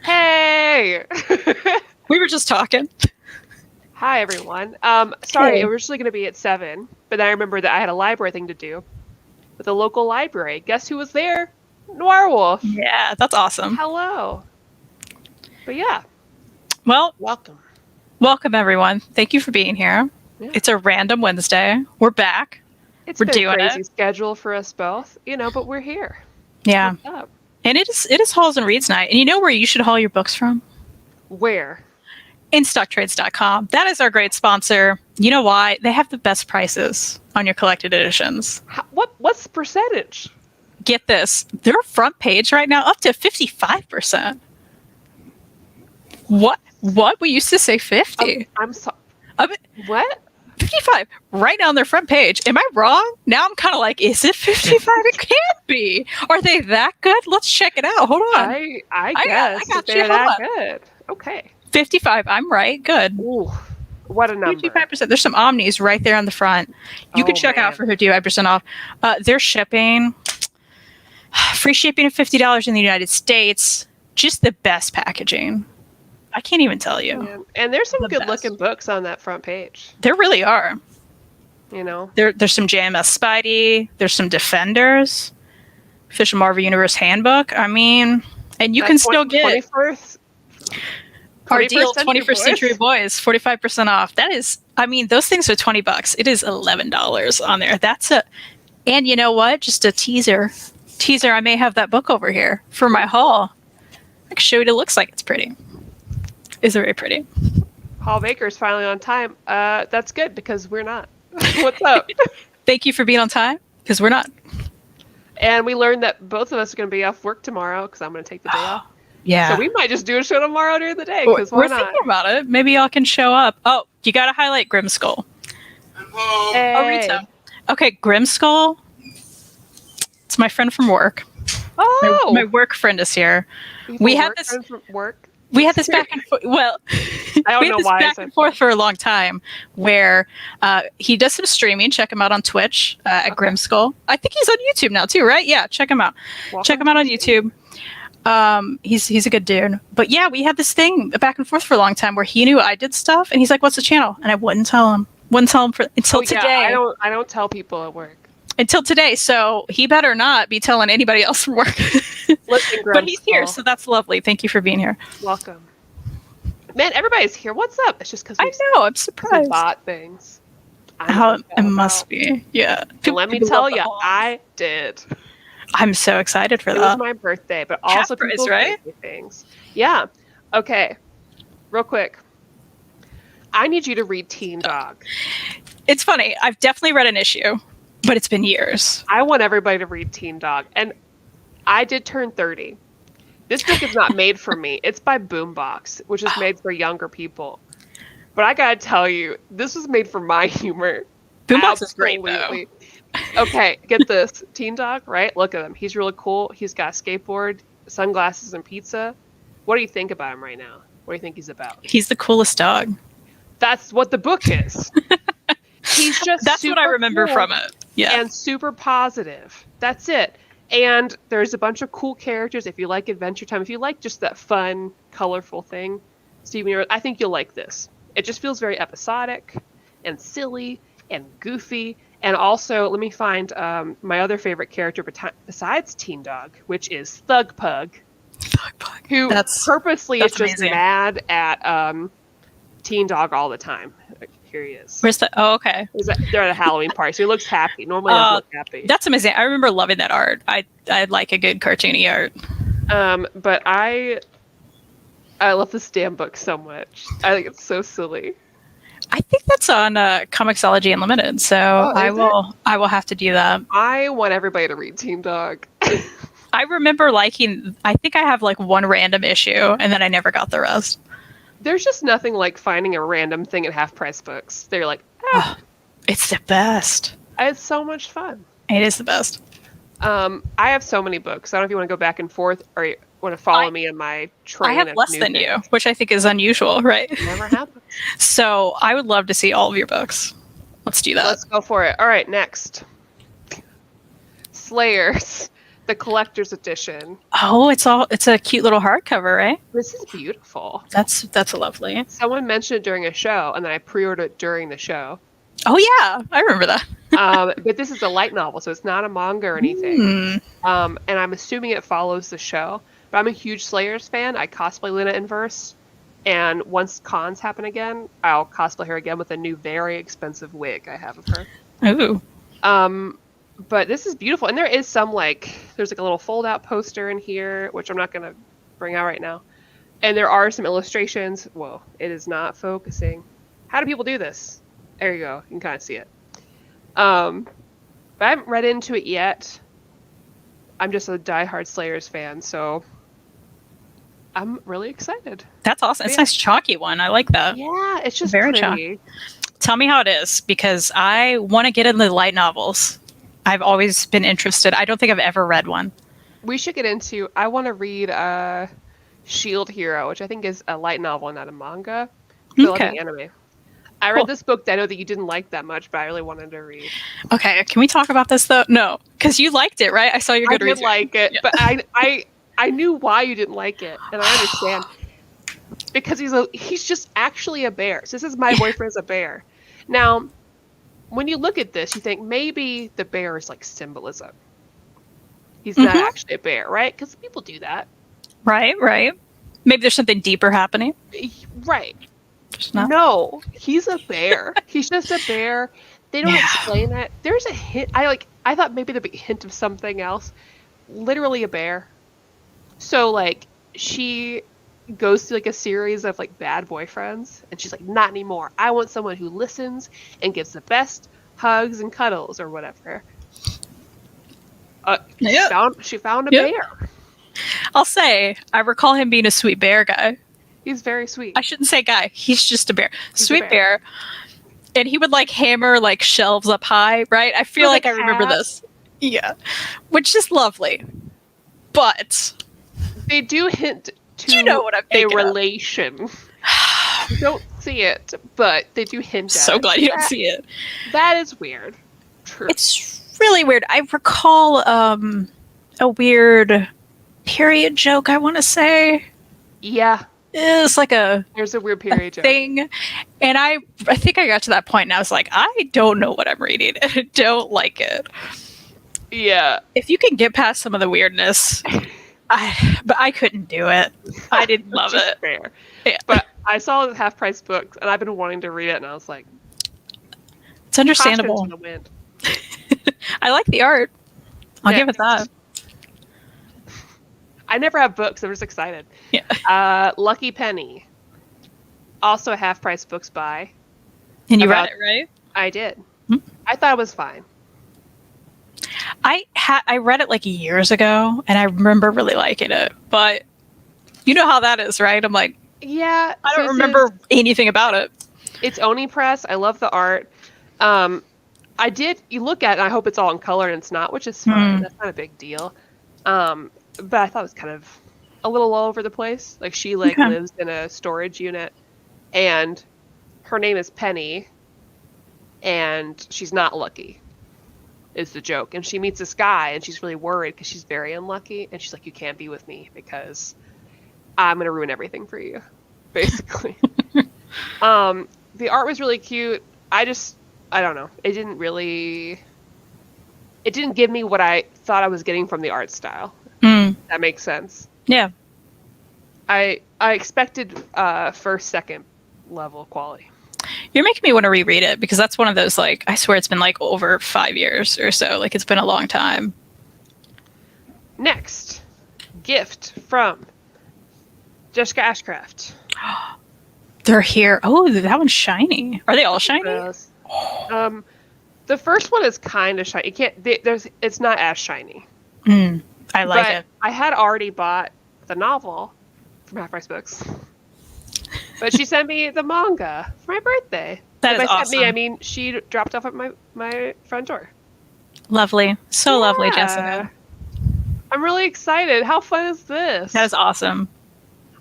Hey! We were just talking. Hi, everyone. Sorry, Hey. it was originally going to be at 7, but then I remembered that I had a library thing to do with the local library. Guess who was there? Noirwolf. Yeah, that's awesome. Hello. But yeah, Well, welcome. welcome everyone. Thank you for being here. Yeah. It's a random Wednesday. We're back. It's We're been a doing crazy it. schedule for us both, but we're here. Yeah. What's up? And it is Halls and Reads night. And you know where you should haul your books from? Where? InStockTrades.com. That is our great sponsor. You know why? They have the best prices on your collected editions. What's the percentage? Get this. Their front page right now up to 55%. What? We used to say 50. I'm sorry. I mean, What? 55 right now on their front page. Am I wrong? Now I'm kind of like, is it 55? It can't be. Are they that good? Let's check it out. Hold on. I guess got if you. they're Hold that on. good. Okay. 55. I'm right. Good. Ooh, what a number. 55%. There's some Omnis right there on the front. You can check out for 55% off. They're shipping. Free shipping of $50 in the United States. Just the best packaging. I can't even tell you. Yeah. And there's some The good looking books on that front page. There really are. There's some JMS Spidey. There's some Defenders. Official Marvel Universe Handbook. I mean, and you can still get 21st our deal, Century 21st Century Boys, 45% off. That is, I mean, those things are $20. It is $11 on there. And you know what? Just a teaser. I may have that book over here for my haul. I can show you what it looks like. It's pretty. It's very pretty. Paul Baker's finally on time. That's good because we're not. What's up? Thank you for being on time because we're not. And we learned that both of us are going to be off work tomorrow because I'm going to take the day off. Yeah. So we might just do a show tomorrow during the day because why we're not? thinking about it. Maybe y'all can show up. Oh, you got to highlight Grimskull. Hey. Oh, Rita. Okay, Grimskull. It's my friend from work. Oh, My work friend is here. We had this from work. We had this back and forth. Well, I don't we had know this why back and forth for a long time. Where he does some streaming. Check him out on Twitch at Grimskull. I think he's on YouTube now too, right? Yeah, check him out. Check him out on YouTube. He's a good dude. But yeah, we had this thing back and forth for a long time where he knew I did stuff, and he's like, "What's the channel?" And I wouldn't tell him. Until today. I don't tell people at work. Until today, so he better not be telling anybody else from work. Listen, but he's here, so that's lovely. Thank you for being here. Welcome. Man, everybody's here. What's up? It's just because I know. I'm surprised. Bought things. It must be. Yeah. Let me tell you, I did. I'm so excited for that. It was my birthday, but also people right? gave me things. Yeah. Okay. Real quick. I need you to read Teen Dog. It's funny. I've definitely read an issue, but it's been years. I want everybody to read Teen Dog. And I did turn 30. This book is not made for me. It's by Boombox, which is made for younger people. But I gotta tell you, this was made for my humor. Boombox is great, though. Okay, get this. Teen Dog, right? Look at him. He's really cool. He's got a skateboard, sunglasses, and pizza. What do you think about him right now? What do you think he's about? He's the coolest dog. That's what the book is. He's just That's what I remember from it. Yeah. And super positive. That's it. And there's a bunch of cool characters. If you like Adventure Time, if you like just that fun, colorful thing, Steven Universe, I think you'll like this. It just feels very episodic and silly and goofy. And also, let me find my other favorite character besides Teen Dog, which is Thug Pug. Who purposely is just mad at Teen Dog all the time. Here he is. Where's the? Oh, okay. They're at a Halloween party, so he looks happy. Normally, he doesn't look happy. That's amazing. I remember loving that art. I like a good cartoony art. But I love this damn book so much. I think it's so silly. I think that's on Comixology Unlimited, so I will have to do that. I want everybody to read Teen Dog. I remember liking. I think I have like one random issue, and then I never got the rest. There's just nothing like finding a random thing at Half Price Books. They're like, it's the best. It's so much fun. It is the best. I have so many books. I don't know if you want to go back and forth or you want to follow me in my train. I have less than you, which I think is unusual, right? Never happens. So I would love to see all of your books. Let's do that. Let's go for it. All right, next. Slayers. the collector's edition. Oh, it's a cute little hardcover, right? This is beautiful. That's lovely. Someone mentioned it during a show, and then I pre-ordered it during the show. Oh yeah, I remember that. But this is a light novel, so it's not a manga or anything. And I'm assuming it follows the show. But I'm a huge Slayers fan. I cosplay Luna Inverse. And once cons happen again, I'll cosplay her again with a new, very expensive wig I have of her. Ooh. But this is beautiful. And there is some, there's a little fold-out poster in here, which I'm not going to bring out right now. And there are some illustrations. Whoa, it is not focusing. How do people do this? There you go. You can kind of see it. But I haven't read into it yet. I'm just a diehard Slayers fan, so I'm really excited. That's awesome. It's a nice chalky one. I like that. Yeah, it's just very pretty. Chalky. Tell me how it is, because I want to get into the light novels. I've always been interested. I don't think I've ever read one. We should get into... I want to read Shield Hero, which I think is a light novel, not a manga. I love the anime. I read this book that I know that you didn't like that much, but I really wanted to read. Okay, can we talk about this though? No, because you liked it, right? I saw your Goodreads. I did like it, but I knew why you didn't like it, and I understand. Because he's just actually a bear. So this is my boyfriend's a bear. Now, when you look at this, you think maybe the bear is like symbolism. He's not actually a bear, right? Because people do that. Right. Maybe there's something deeper happening. Right. No, he's a bear. He's just a bear. They don't explain it. There's a hint. I thought maybe there'd be a hint of something else. Literally a bear. So she goes through a series of bad boyfriends, and she's like, not anymore. I want someone who listens and gives the best hugs and cuddles or whatever. She found a bear. I'll say, I recall him being a sweet bear guy. He's very sweet. I shouldn't say guy. He's just a bear. Sweet bear. And he would hammer shelves up high, right? I feel like I remember this. Yeah. Which is lovely. But they do hint to what I'm thinking a relation. You don't see it, but they do hint at it. So glad you don't see it. That is weird. True. It's really weird. I recall a weird period joke, I want to say. Yeah. It's there's a weird period joke thing. And I think I got to that point and I was like, I don't know what I'm reading. I don't like it. Yeah. If you can get past some of the weirdness, but I couldn't do it. I didn't love it. Fair. Yeah. But I saw the half price books and I've been wanting to read it and I was like, it's understandable. In the wind. I like the art. I'll give it that. I never have books. I'm just excited. Yeah. Lucky Penny. Also a half price books buy. And you read it, right? I did. Mm-hmm. I thought it was fine. I read it years ago, and I remember really liking it. But you know how that is, right? I'm like, yeah. I don't remember anything about it. It's Oni Press. I love the art. You look at it, and I hope it's all in color, and it's not, which is fine. That's not a big deal. But I thought it was kind of a little all over the place. She lives in a storage unit, and her name is Penny, and she's not lucky, is the joke. And she meets this guy, and she's really worried because she's very unlucky, and she's like, you can't be with me because I'm going to ruin everything for you, basically. The art was really cute. I don't know. It didn't give me what I thought I was getting from the art style. That makes sense. Yeah. I expected first, second level quality. You're making me want to reread it because that's one of those I swear it's been over 5 years or so. It's been a long time. Next, gift from Jessica Ashcraft. They're here. Oh, that one's shiny. Are they all shiny? The first one is kind of shiny. It's not as shiny. I like it. I had already bought the novel from Half Price Books, but she sent me the manga for my birthday. That is awesome. She dropped off at my front door. Lovely. So lovely, Jessica. I'm really excited. How fun is this? That is awesome.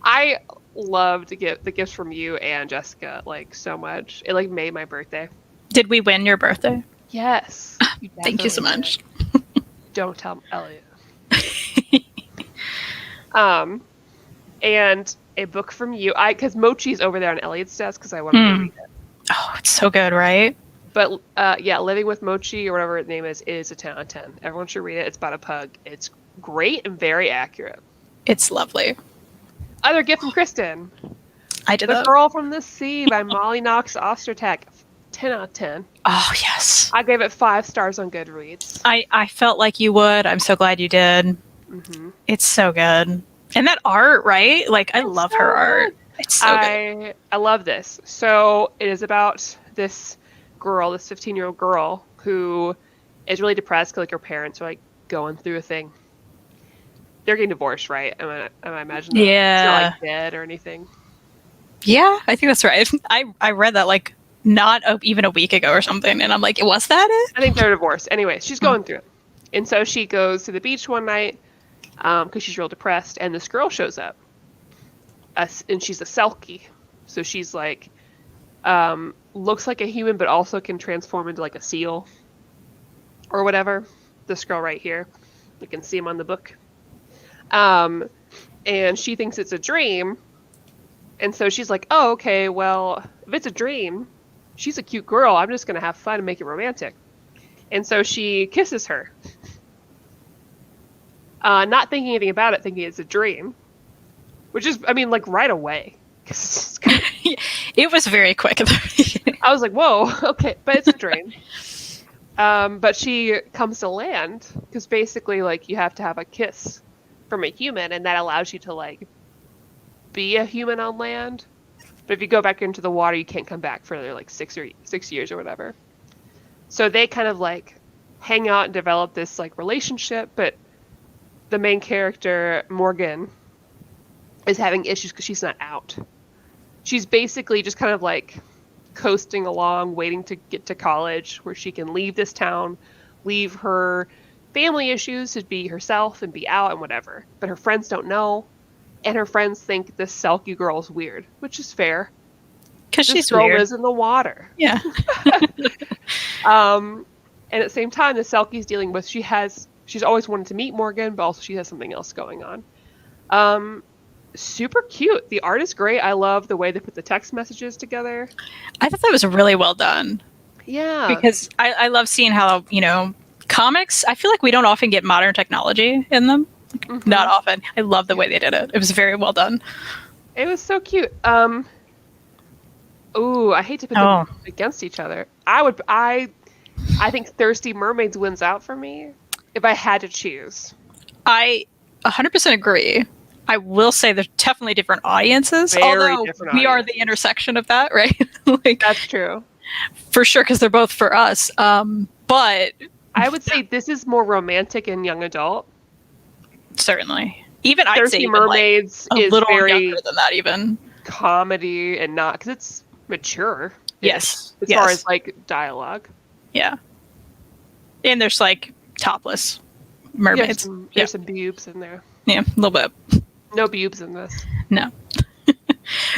I love to get the gifts from you and Jessica so much. It made my birthday. Did we win your birthday? Yes. Thank you so much. Don't tell Elliot. And a book from you. Because Mochi's over there on Elliot's desk because I wanted to read it. Oh, it's so good, right? But yeah, Living with Mochi or whatever its name is a 10 out of 10. Everyone should read it. It's about a pug. It's great and very accurate. It's lovely. Other gift from Kristan. I did The that. Girl from the Sea by Molly Knox Ostertag. 10 out of 10. Oh, yes. I gave it 5 stars on Goodreads. I felt like you would. I'm so glad you did. Mm-hmm. It's so good. And that art, right? Like, I love her art. It's so good. I love this. So it is about this girl, this 15-year-old girl who is really depressed because like her parents are like going through a thing. They're getting divorced, right? Am I imagining that? Yeah. It's not like dead or anything. Yeah, I think that's right. I read that like not even a week ago or something, and I'm like, was that it? I think they're divorced. Anyway, she's going through it. And so she goes to the beach one night because she's real depressed, and this girl shows up. And she's a Selkie. So she's like, looks like a human, but also can transform into like a seal or whatever. This girl right here. You can see him on the book. And she thinks it's a dream. And so she's like, oh, okay, well, if it's a dream, she's a cute girl. I'm just going to have fun and make it romantic. And so she kisses her. Not thinking anything about it, thinking it's a dream. Which is, I mean, like, right away. It was very quick. I was like, whoa, okay, but it's a dream. But she comes to land, because basically, like, you have to have a kiss from a human, and that allows you to, like, be a human on land. But if you go back into the water, you can't come back for, like, 6 years or whatever. So they kind of, like, hang out and develop this, like, relationship, but the main character, Morgan, is having issues because she's not out. She's basically just kind of, like, coasting along, waiting to get to college, where she can leave this town, leave her family issues to be herself and be out and whatever. But her friends don't know, and her friends think this Selkie girl is weird, which is fair. Because she's girl weird. lives in the water. Yeah. And at the same time, the Selkie's dealing with, she's always wanted to meet Morgan, but also she has something else going on. Super cute. The art is great. I love the way they put the text messages together. I thought that was really well done. Yeah. Because I love seeing how, comics, I feel like we don't often get modern technology in them. Mm-hmm. Not often. I love the way they did it. It was very well done. It was so cute. Ooh, I hate to put them against each other. I think Thirsty Mermaids wins out for me if I had to choose. I 100% agree. I will say there's definitely different audiences, although we are the intersection of that, right? Like, that's true. For sure, because they're both for us. But I would say this is more romantic and young adult. Certainly. Even I'd Thirsty say Mermaids like, a is little very younger than that even. Comedy and not, because it's mature. Yes. As far as like dialogue. Yeah. And there's like topless mermaids. There's some boobs in there. Yeah, a little bit. No boobs in this. No.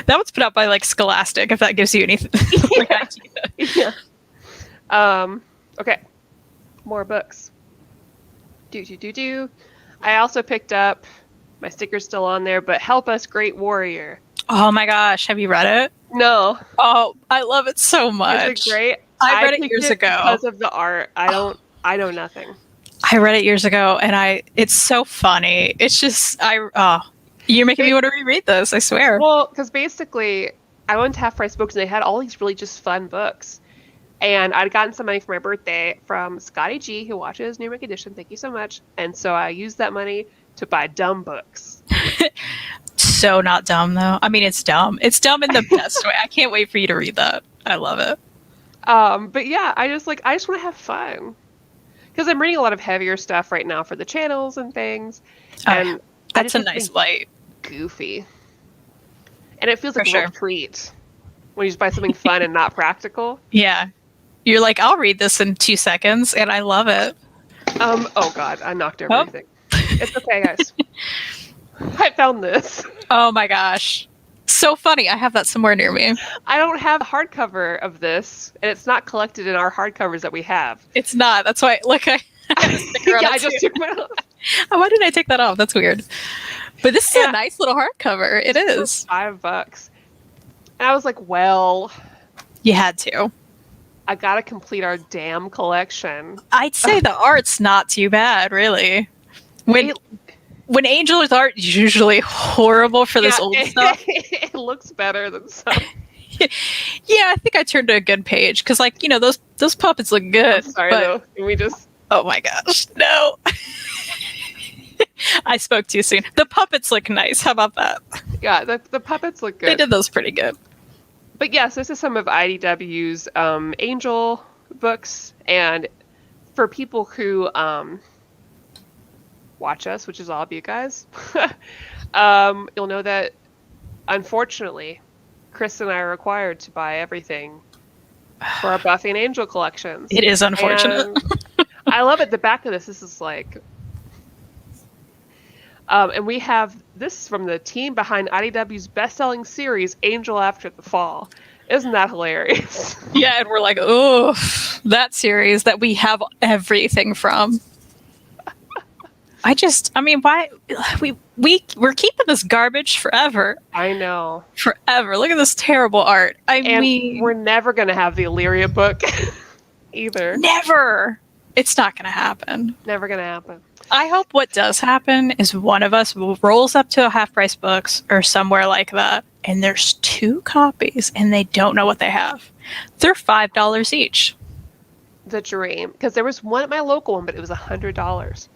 That was put out by like Scholastic, if that gives you anything. Yeah. Okay. More books. I also picked up, my sticker's still on there, but Help Us Great Warrior. Oh my gosh, have you read it? No. Oh, I love it so much. Is it great? I read it years ago. Because of the art. I know nothing. I read it years ago, and it's so funny. It's just, you're making me want to reread this, I swear. Well, because basically, I went to Half Price Books, and they had all these really just fun books. And I'd gotten some money for my birthday from Scotty G, who watches New York Edition. Thank you so much. And so I used that money to buy dumb books. So not dumb, though. I mean, it's dumb. It's dumb in the best way. I can't wait for you to read that. I love it. But yeah, I just want to have fun. Because I'm reading a lot of heavier stuff right now for the channels and things. And that's a nice light. Goofy. And it feels like a little treat when you just buy something fun and not practical. Yeah. You're like, I'll read this in 2 seconds, and I love it. Oh god, I knocked over everything. It's okay, guys. I found this. Oh my gosh. So funny. I have that somewhere near me. I don't have a hardcover of this, and it's not collected in our hardcovers that we have. It's not. That's why, look, I I just took mine off. Oh, why didn't I take that off? That's weird. But this is a nice little hardcover. It is $5. And I was like, well, you had to. I gotta complete our damn collection. I'd say the art's not too bad, really. When Angel's art is usually horrible for this old stuff. It looks better than some. Yeah, I think I turned to a good page because, like, those puppets look good. I'm sorry, though. Can we just? Oh my gosh, no! I spoke too soon. The puppets look nice. How about that? Yeah, the puppets look good. They did those pretty good. But yes, this is some of IDW's Angel books, and for people who watch us, which is all of you guys, you'll know that unfortunately, Chris and I are required to buy everything for our Buffy and Angel collections. It is unfortunate. And I love it. The back of this is like, and we have this from the team behind IDW's best-selling series, Angel After the Fall. Isn't that hilarious? Yeah, and we're like, oh, that series that we have everything from. Why we're keeping this garbage forever. I know. Forever. Look at this terrible art. We're never gonna have the Illyria book either. Never. It's not gonna happen. Never gonna happen. I hope what does happen is one of us rolls up to a Half Price Books or somewhere like that, and there's 2 copies, and they don't know what they have. They're $5 each. The dream, because there was one at my local one, but it was $100.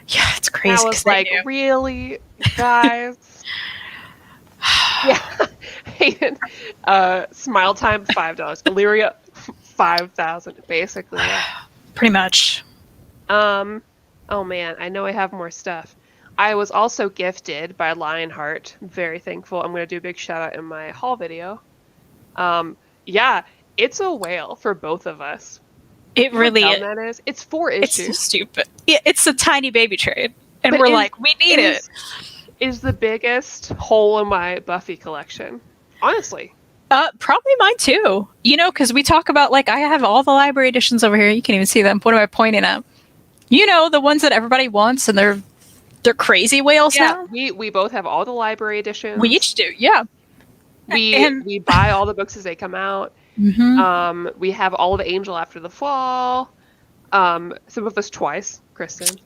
Yeah, it's crazy. And I was like, really, guys? Yeah. Smile Time, $5. Illyria, $5,000, basically. Yeah. Pretty much. Oh man, I know I have more stuff. I was also gifted by Lionheart. I'm very thankful. I'm going to do a big shout out in my haul video. Yeah, it's a whale for both of us. It really is. That is. It's 4 issues. It's so stupid. Yeah, it's a tiny baby trade. And we're like, we need it. Is the biggest hole in my Buffy collection. Honestly. Probably mine too. Because we talk about, like, I have all the library editions over here. You can't even see them. What am I pointing at? The ones that everybody wants, and they're crazy whales now. We both have all the library editions. We each do, yeah. We buy all the books as they come out. Mm-hmm. We have all of Angel After the Fall. Some of us twice, Kristan.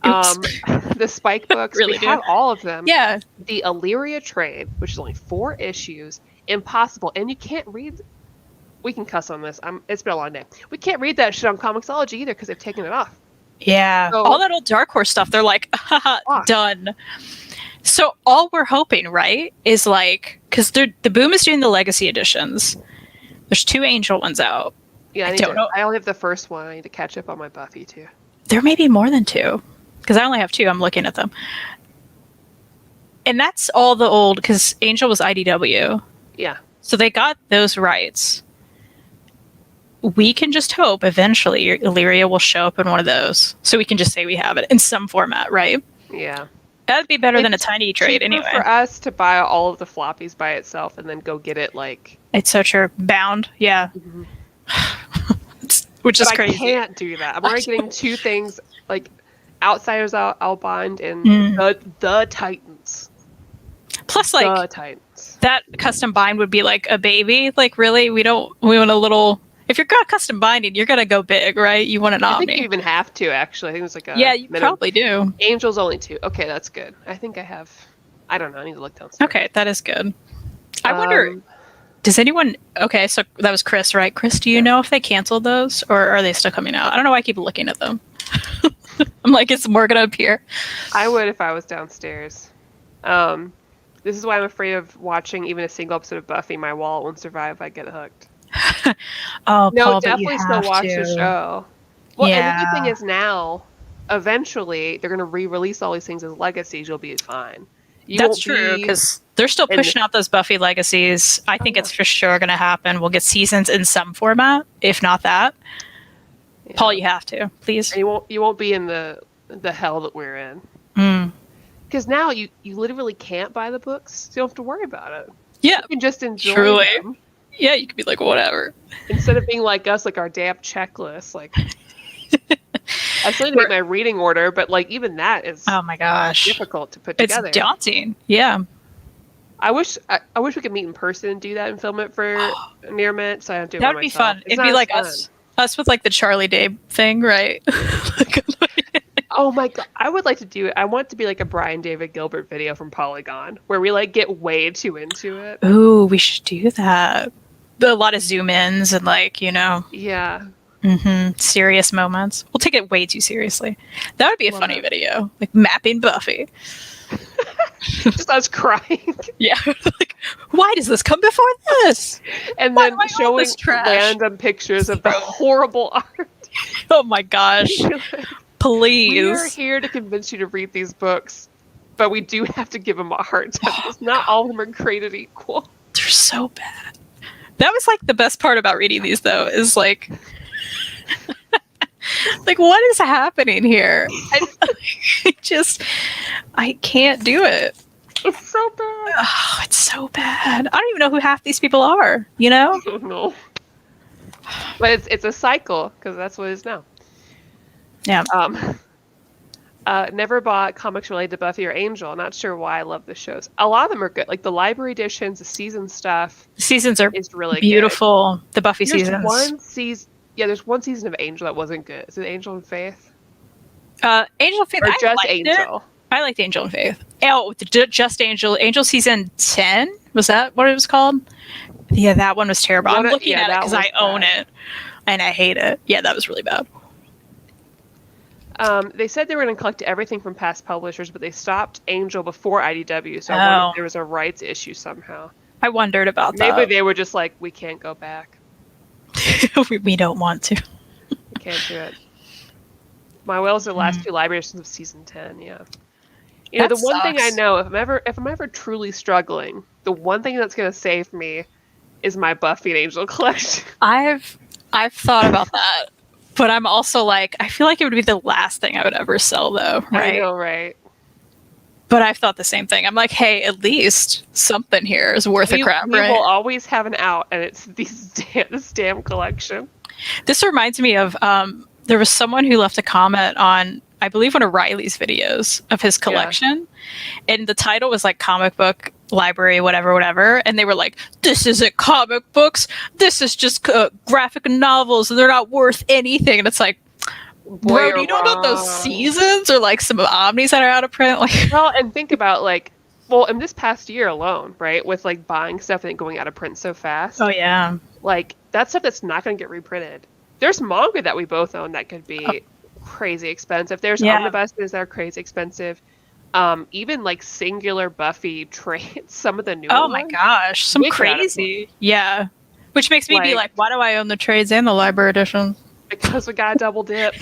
The Spike books, really we have all of them. Yeah. The Illyria trade, which is only 4 issues, impossible, and you can't read. We can cuss on this. It's been a long day. We can't read that shit on Comixology either because they've taken it off. Yeah, so, all that old Dark Horse stuff. They're like, done. So all we're hoping, right, is like, because the Boom is doing the Legacy editions. There's 2 Angel ones out. Yeah, I only have the first one. I need to catch up on my Buffy too. There may be more than 2, because I only have 2. I'm looking at them, and that's all the old. Because Angel was IDW. Yeah. So they got those rights. We can just hope eventually Illyria will show up in one of those, so we can just say we have it in some format, right? Yeah. That'd be better than a tiny trade anyway. For us to buy all of the floppies by itself and then go get it like... It's so true. Bound, yeah. Mm-hmm. Which is crazy. I can't do that. I'm already getting 2 things, like Outsiders I'll bind and the Titans. Plus, like, the Titans. That custom bind would be like a baby. Like, really? We want a little... If you're got custom binding, you're gonna go big, right? You want an Omni. I think you even have to, actually. I think it's like a you probably do. Angel's only 2. Okay, that's good. I think I have. I don't know. I need to look downstairs. Okay, that is good. I wonder. Does anyone? Okay, so that was Chris, right? Chris, do you know if they canceled those or are they still coming out? I don't know why I keep looking at them. I'm like, it's more gonna appear. I would if I was downstairs. This is why I'm afraid of watching even a single episode of Buffy. My wallet won't survive if I get hooked. Oh, no, Paul, definitely still watch the show. Well, yeah. And the good thing is now, eventually, they're going to re-release all these things as legacies. You'll be fine. That's true, because they're still pushing out those Buffy legacies. I think it's for sure going to happen. We'll get seasons in some format, if not that. Yeah. Paul, you have to, please. And you won't be in the hell that we're in. Because now you literally can't buy the books, so you don't have to worry about it. Yeah. You can just enjoy them. Yeah, you could be like, whatever. Instead of being like us, like our damn checklist, like I still need to make my reading order, but like even that is Oh my gosh, difficult to put together. It's daunting. Yeah. I wish we could meet in person and do that and film it for Near Mint, so I don't do it That by would be myself. fun. It's It'd not be as like fun. us with like the Charlie Day thing, right? Oh my god, I would like to do it. I want it to be like a Brian David Gilbert video from Polygon, where we like get way too into it. Ooh, we should do that. A lot of zoom ins and like, you know. Yeah. Serious moments. We'll take it way too seriously. That would be a funny video. Like mapping Buffy. Just us crying. Yeah. Like, why does this come before this? And then showing random pictures of the horrible art. Oh my gosh. Please. We are here to convince you to read these books, but we do have to give them a hard time because not all of them are created equal. They're so bad. That was like the best part about reading these though, is like like what is happening here? I can't do it. It's so bad. Oh, it's so bad. I don't even know who half these people are, you know? I don't know. But it's a cycle, because that's what it is now. Yeah. Never bought comics related to Buffy or Angel. Not sure why I love the shows. A lot of them are good. Like the library editions, the season stuff. The seasons are really beautiful. Good. The Buffy there's seasons. There's one season of Angel that wasn't good. Is it Angel and Faith? Angel and Faith. Or just Angel? I liked Angel and Faith. Oh, just Angel. Angel season 10? Was that what it was called? Yeah, that one was terrible. I'm looking at it because I own it. And I hate it. Yeah, that was really bad. They said they were going to collect everything from past publishers, but they stopped Angel before IDW, so I wonder if there was a rights issue somehow. I wondered about that. Maybe they were just like, we can't go back. we don't want to. We can't do it. My Whales are the last two library editions of season 10, yeah. You know, the one thing I know, if I'm ever truly struggling, the one thing that's going to save me is my Buffy and Angel collection. I've thought about that. But I'm also like, I feel like it would be the last thing I would ever sell, though, right? I know, right? But I've thought the same thing. I'm like, hey, at least something here is worth a crap, right? We will always have an out, and it's this damn collection. This reminds me of, there was someone who left a comment on, I believe, one of Riley's videos of his collection. Yeah. And the title was like comic book library, whatever. And they were like, this isn't comic books. This is just graphic novels, and they're not worth anything. And it's like, bro, do you know about those seasons or like some omnis that are out of print? Like, well, and think about like, well, in this past year alone, right, with like buying stuff and going out of print so fast. Oh yeah, like that stuff that's not going to get reprinted. There's manga that we both own that could be crazy expensive. There's omnibuses that are crazy expensive. Even like singular Buffy trades, some of the new ones. Oh my gosh, some crazy. Yeah. Which makes me be like, why do I own the trades and the library edition? Because we got a double dip.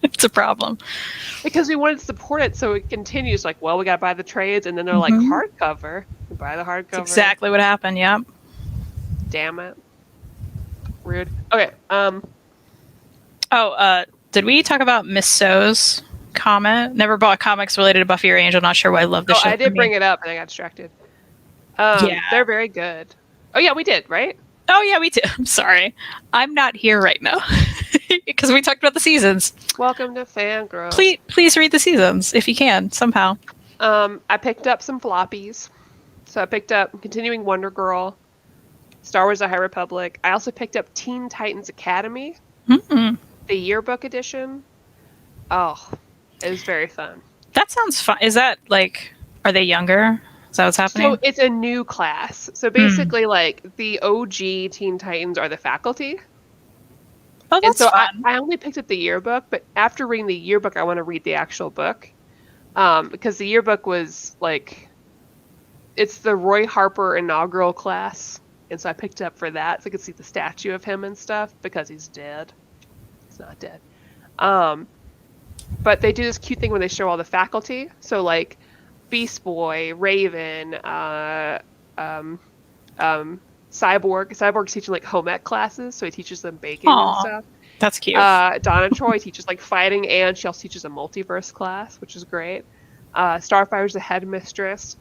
It's a problem. Because we wanted to support it so it continues. Like, well, we got to buy the trades, and then they're like, hardcover. We buy the hardcover. That's exactly what happened, yeah. Damn it. Rude. Okay, did we talk about Miss So's comment? Never bought comics related to Buffy or Angel. Not sure why I love this show. I did bring it up, and I got distracted. They're very good. Oh, yeah, we did, right? Oh, yeah, we did. I'm sorry. I'm not here right now. Because we talked about the seasons. Welcome to Fangirlz. Please read the seasons, if you can, somehow. I picked up some floppies. So I picked up Continuing Wonder Girl, Star Wars The High Republic. I also picked up Teen Titans Academy, the yearbook edition. Oh, it was very fun. That sounds fun. Is that, like, are they younger? Is that what's happening? So it's a new class. So basically, like, the OG Teen Titans are the faculty. Oh, that's fun. I only picked up the yearbook, but after reading the yearbook, I want to read the actual book. Because the yearbook was, like, it's the Roy Harper inaugural class. And so I picked it up for that, so I could see the statue of him and stuff, because he's dead. He's not dead. But they do this cute thing where they show all the faculty. So, like, Beast Boy, Raven, Cyborg. Cyborg's teaching like home ec classes, so he teaches them baking and stuff. That's cute. Donna Troy teaches like fighting, and she also teaches a multiverse class, which is great. Starfire's the headmistress,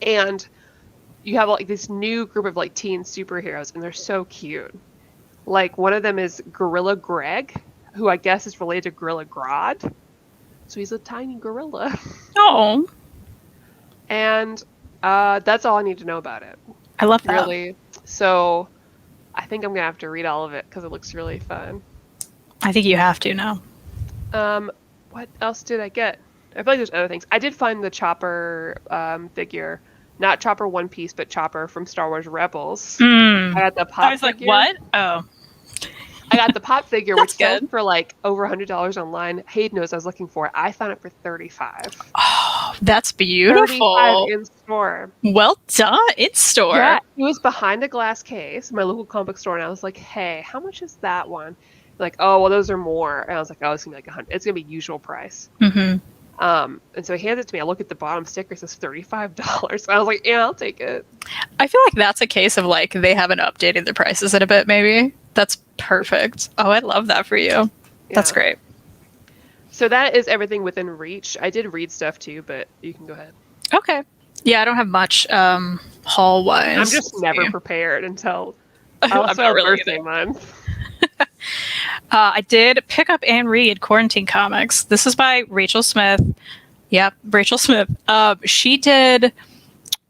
and you have like this new group of like teen superheroes, and they're so cute. Like one of them is Gorilla Greg, who I guess is related to Gorilla Grodd. So he's a tiny gorilla. Oh. And that's all I need to know about it. I love that. Really. So I think I'm going to have to read all of it because it looks really fun. I think you have to now. What else did I get? I feel like there's other things. I did find the Chopper figure. Not Chopper One Piece, but Chopper from Star Wars Rebels. I got the pop I was figure. like, what? Oh. I got the pop figure, which good. sold for like over $100 online. Hayden knows I was looking for it. I found it for $35. Oh, that's beautiful. $35 in store. Well done. In store. Yeah, it was behind a glass case, my local comic book store, and I was like, hey, how much is that one? Like, oh, well, those are more. And I was like, oh, it's going to be like $100. It's going to be usual price. Mm-hmm. And so he hands it to me. I look at the bottom sticker. It says $35. I was like, yeah, I'll take it. I feel like that's a case of like they haven't updated the prices in a bit, maybe. That's perfect. Oh, I love that for you. Yeah. That's great. So that is everything within reach. I did read stuff too, but you can go ahead. Okay. Yeah, I don't have much haul-wise. I'm just never prepared until I'm not really birthday month. I did pick up and read Quarantine Comics. This is by Rachel Smith. Yep, Rachel Smith. She did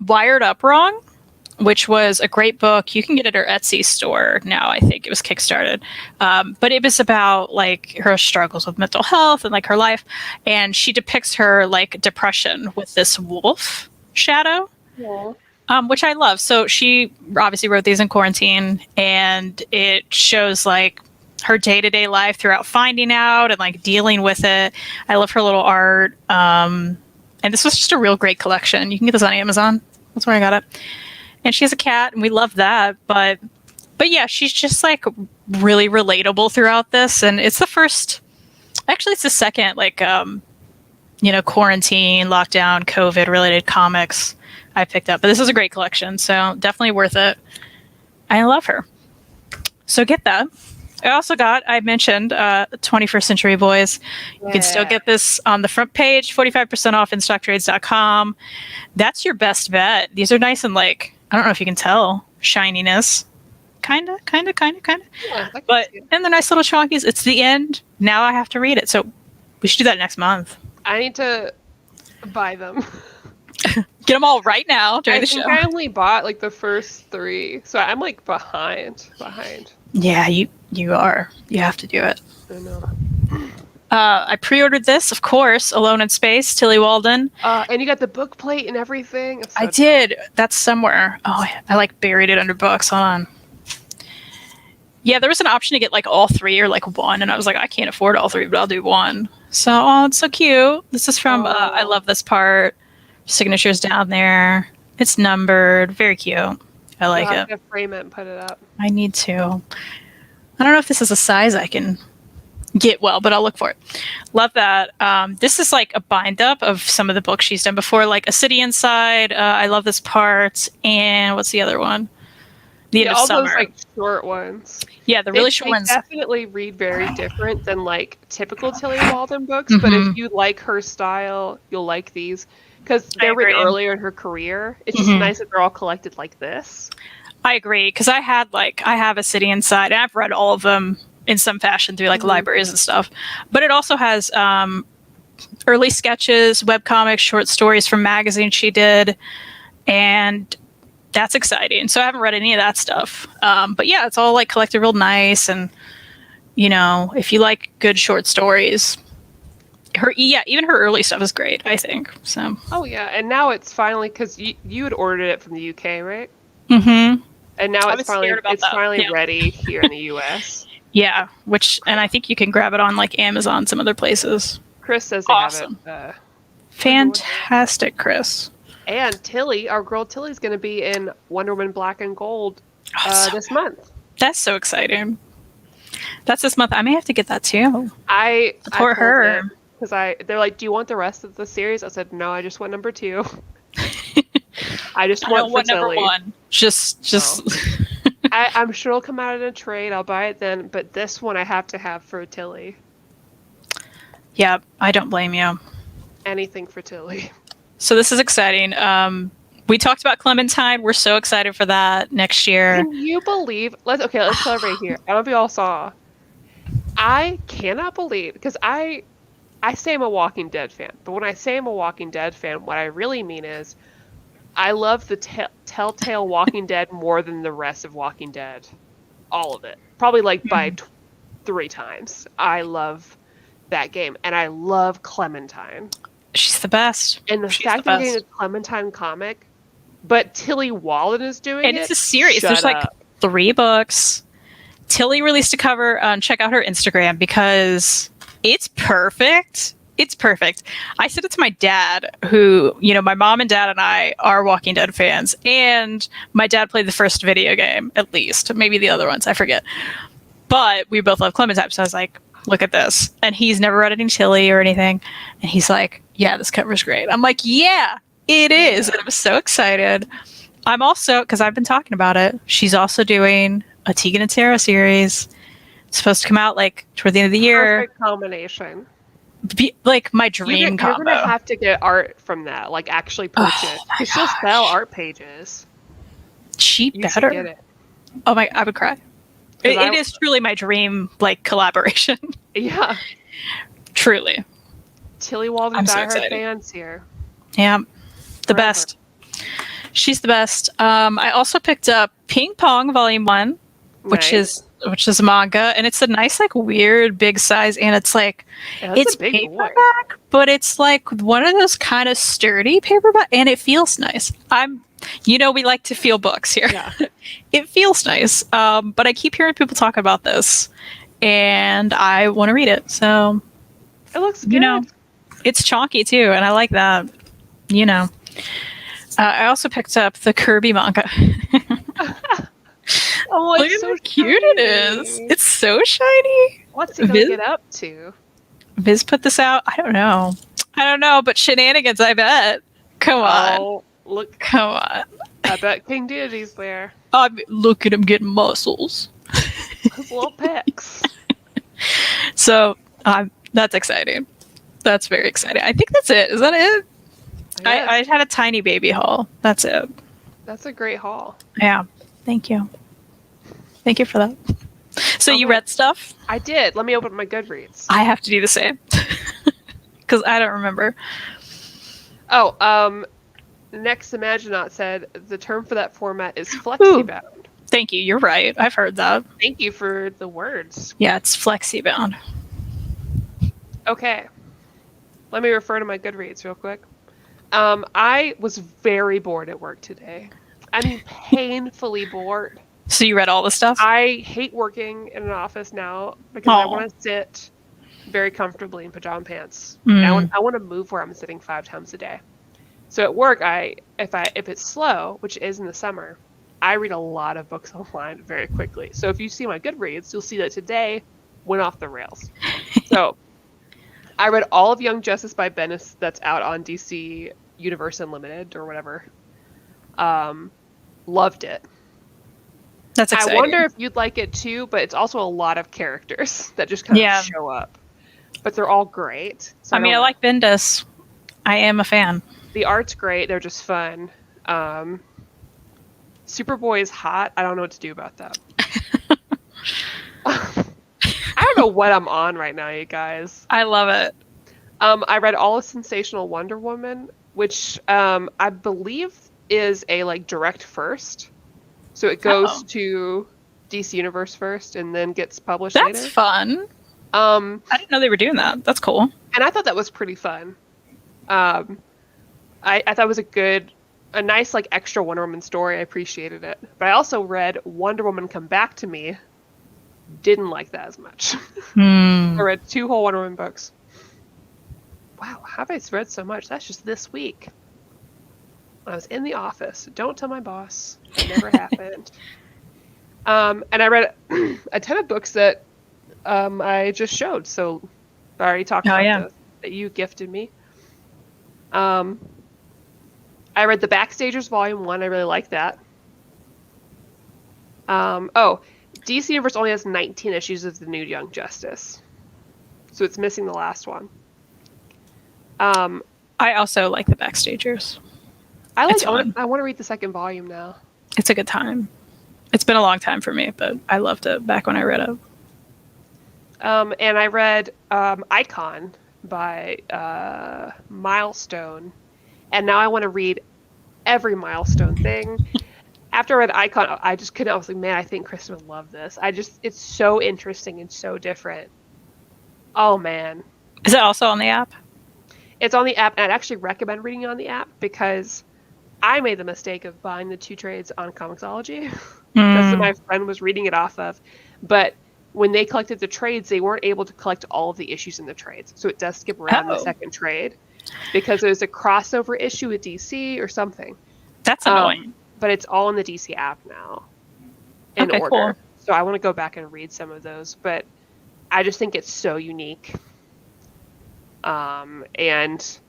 Wired Up Wrong, which was a great book. You can get it at her Etsy store now. I think it was kickstarted. But it was about like her struggles with mental health and like her life. And she depicts her like depression with this wolf shadow. Yeah. Which I love. So she obviously wrote these in quarantine, and it shows like her day-to-day life throughout finding out and like dealing with it. I love her little art. And this was just a real great collection. You can get this on Amazon. That's where I got it. And she has a cat, and we love that. But yeah, she's just like really relatable throughout this. And it's the first, actually it's the second like, quarantine, lockdown, COVID related comics I picked up. But this is a great collection. So definitely worth it. I love her. So get that. I mentioned 21st Century Boys. You can still get this on the front page, 45% off InStockTrades.com. That's your best bet. These are nice and like, I don't know if you can tell, shininess. Kinda. Yeah, but, and they're nice little chonkies. It's the end. Now I have to read it. So we should do that next month. I need to buy them. Get them all right now during the show. I only bought like the first 3. So I'm like behind. Yeah, you are. You have to do it. I know. I pre-ordered this, of course, Alone in Space, Tilly Walden. And you got the book plate and everything. I did. That's somewhere. Oh, I like buried it under books. Hold on. Yeah, there was an option to get like all 3 or like 1, and I was like, I can't afford all 3, but I'll do 1. So, oh, it's so cute. This is from I love this part. Signatures down there. It's numbered. Very cute. I like it. I have to frame it and put it up. I need to. I don't know if this is a size I can get well, but I'll look for it. Love that. This is like a bind up of some of the books she's done before, like A City Inside. I love this part. And what's the other one? The End of all Summer. Those like short ones. Yeah, the really short ones. Definitely read very different than like typical Tilly Walden books. But if you like her style, you'll like these because they're written earlier in her career. It's just nice that they're all collected like this. I agree, because I have A City Inside, and I've read all of them in some fashion through like libraries and stuff. But it also has early sketches, webcomics, short stories from magazines she did, and that's exciting. So I haven't read any of that stuff. But yeah, it's all like collected real nice, and if you like good short stories, even her early stuff is great, I think. So. Oh yeah, and now it's finally, because you had ordered it from the UK, right? Mm-hmm. And now it's finally ready here in the US. Yeah, and I think you can grab it on like Amazon, some other places. Chris says they have it. Fantastic, Chris. And Tilly, our girl Tilly's going to be in Wonder Woman Black and Gold this month. That's so exciting. That's this month. I may have to get that too. I support her. Because they're like, do you want the rest of the series? I said, no, I just want number 2. I don't want number 1. Just. No. I'm sure it'll come out in a trade. I'll buy it then. But this one I have to have for Tilly. Yeah, I don't blame you. Anything for Tilly. So this is exciting. We talked about Clementine. We're so excited for that next year. Can you believe? Let's celebrate here. I don't know if you all saw. I cannot believe, because I say I'm a Walking Dead fan, but when I say I'm a Walking Dead fan, what I really mean is I love the Telltale Walking Dead more than the rest of Walking Dead. All of it. Probably like by 3 times. I love that game. And I love Clementine. She's the best. And the fact that we're getting a Clementine comic, but Tilly Walden is doing it. And it's a series. There's like 3 books. Tilly released a cover. Check out her Instagram because it's perfect. It's perfect. I said it to my dad, who, you know, my mom and dad and I are Walking Dead fans. And my dad played the first video game, at least. Maybe the other ones, I forget. But we both love Clementine. So I was like, look at this. And he's never read any Tilly or anything. And he's like, yeah, this cover's great. I'm like, yeah, it is. And I'm so excited. I'm also, because I've been talking about it, she's also doing a Tegan and Sarah series. It's supposed to come out like toward the end of the year. Perfect combination. Like my dream combo. You're gonna have to get art from that, like actually purchase. Because she'll sell art pages. She better. Get it. Oh my! I would cry. It is truly my dream, like collaboration. Yeah. Truly. Tilly Walden got her fans here. Yeah, the best. She's the best. I also picked up Ping Pong Volume 1, which is a manga, and it's a nice, like, weird big size, and it's like it's paperback, but it's like one of those kind of sturdy paperback, and it feels nice. We like to feel books here. Yeah. It feels nice, but I keep hearing people talk about this, and I want to read it. So it looks good. It's chonky too, and I like that. I also picked up the Kirby manga. Oh, look at how cute it is. It's so shiny. What's he going to get up to? Viz put this out. I don't know, but shenanigans, I bet. Come on. Oh, look. Come on. I bet King Deity's there. Look at him getting muscles. His little pecs. So, that's exciting. That's very exciting. I think that's it. Is that it? I had a tiny baby haul. That's it. That's a great haul. Yeah. Thank you. Thank you for that. So you read stuff? I did. Let me open my Goodreads. I have to do the same. Because I don't remember. Oh, Next Imaginaut said the term for that format is flexibound. Ooh. Thank you. You're right. I've heard that. Thank you for the words. Yeah, it's flexibound. Okay. Let me refer to my Goodreads real quick. I was very bored at work today. I mean, painfully bored. So you read all the stuff? I hate working in an office now because I want to sit very comfortably in pajama pants. I want to move where I'm sitting 5 times a day. So at work, if it's slow, which is in the summer, I read a lot of books online very quickly. So if you see my Goodreads, you'll see that today went off the rails. So I read all of Young Justice by Bendis that's out on DC Universe Unlimited or whatever. Loved it. That's exciting. I wonder if you'd like it too, but it's also a lot of characters that just kind of show up. But they're all great. So I like Bendis. I am a fan. The art's great. They're just fun. Superboy is hot. I don't know what to do about that. I don't know what I'm on right now, you guys. I love it. I read all of Sensational Wonder Woman, which I believe is a direct first. So it goes to DC Universe first and then gets published later. That's fun. I didn't know they were doing that. That's cool. And I thought that was pretty fun. I thought it was a nice extra Wonder Woman story. I appreciated it. But I also read Wonder Woman Come Back to Me. Didn't like that as much. I read 2 whole Wonder Woman books. Wow, how have I read so much? That's just this week. When I was in the office. Don't tell my boss. It never happened. And I read a ton of books that I just showed. So I already talked about those that you gifted me. I read The Backstagers Volume 1. I really like that. DC Universe only has 19 issues of the new Young Justice. So it's missing the last one. I also like The Backstagers. I want to read the second volume now. It's a good time. It's been a long time for me, but I loved it back when I read it. And I read Icon by Milestone, and now I want to read every Milestone thing. After I read Icon, I just couldn't. I was like, man, I think Kristan would love this. It's so interesting and so different. Oh man. Is it also on the app? It's on the app, and I'd actually recommend reading it on the app because I made the mistake of buying the 2 trades on Comixology. That's what my friend was reading it off of. But when they collected the trades, they weren't able to collect all of the issues in the trades. So it does skip around the second trade because it was a crossover issue with DC or something. That's annoying. But it's all in the DC app now in order. Cool. So I want to go back and read some of those. But I just think it's so unique. And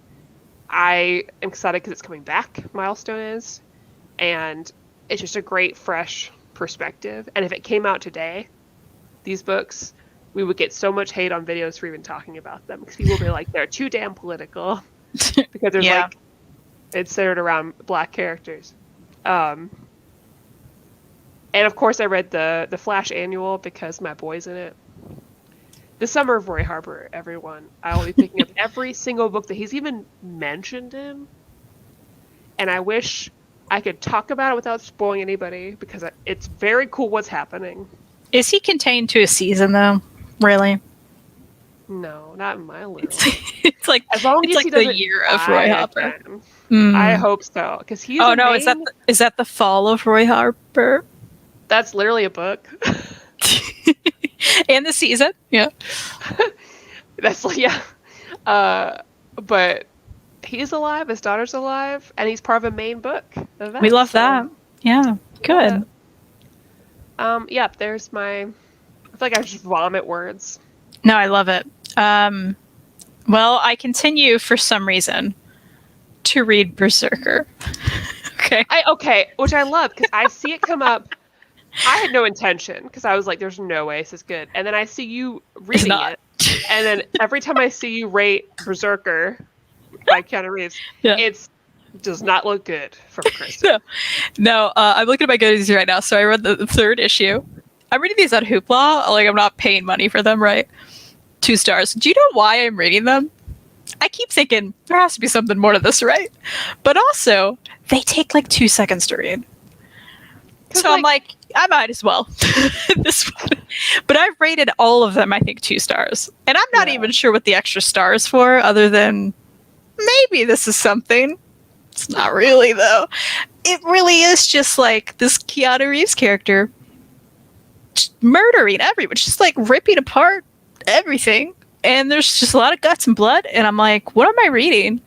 I am excited because it's coming back, Milestone is. And it's just a great, fresh perspective. And if it came out today, these books, we would get so much hate on videos for even talking about them. Because people would be like, they're too damn political. Because there's like, it's centered around Black characters. And of course I read the Flash annual because my boy's in it. The Summer of Roy Harper, everyone. I will be picking up every single book that he's even mentioned in. And I wish I could talk about it without spoiling anybody because it's very cool what's happening. Is he contained to a season though? Really? No, not in my little. It's like as long as like he the year of Roy Harper. I hope so because he's. Oh no! Is that the fall of Roy Harper? That's literally a book. And the season, yeah. That's but he's alive. His daughter's alive, and he's part of a main book event. We love that. Yeah, good. Yep. There's my. I feel like I just vomit words. No, I love it. Well, I continue for some reason to read Berserker. Okay, which I love because I see it come up. I had no intention because I was like, "There's no way this is good," and then I see you reading it, and then every time I see you rate Berserker by Keanu Reeves, it does not look good from Kristan. No, I'm looking at my goodies right now. So I read the 3rd issue. I'm reading these on Hoopla. Like I'm not paying money for them, right? 2 stars. Do you know why I'm reading them? I keep thinking there has to be something more to this, right? But also, they take like 2 seconds to read. So I'm like, I might as well. This one. But I've rated all of them, I think, 2 stars. And I'm not even sure what the extra stars for, other than maybe this is something. It's not really, though. It really is just like this Keanu Reeves character just murdering everyone, just like ripping apart everything. And there's just a lot of guts and blood. And I'm like, what am I reading?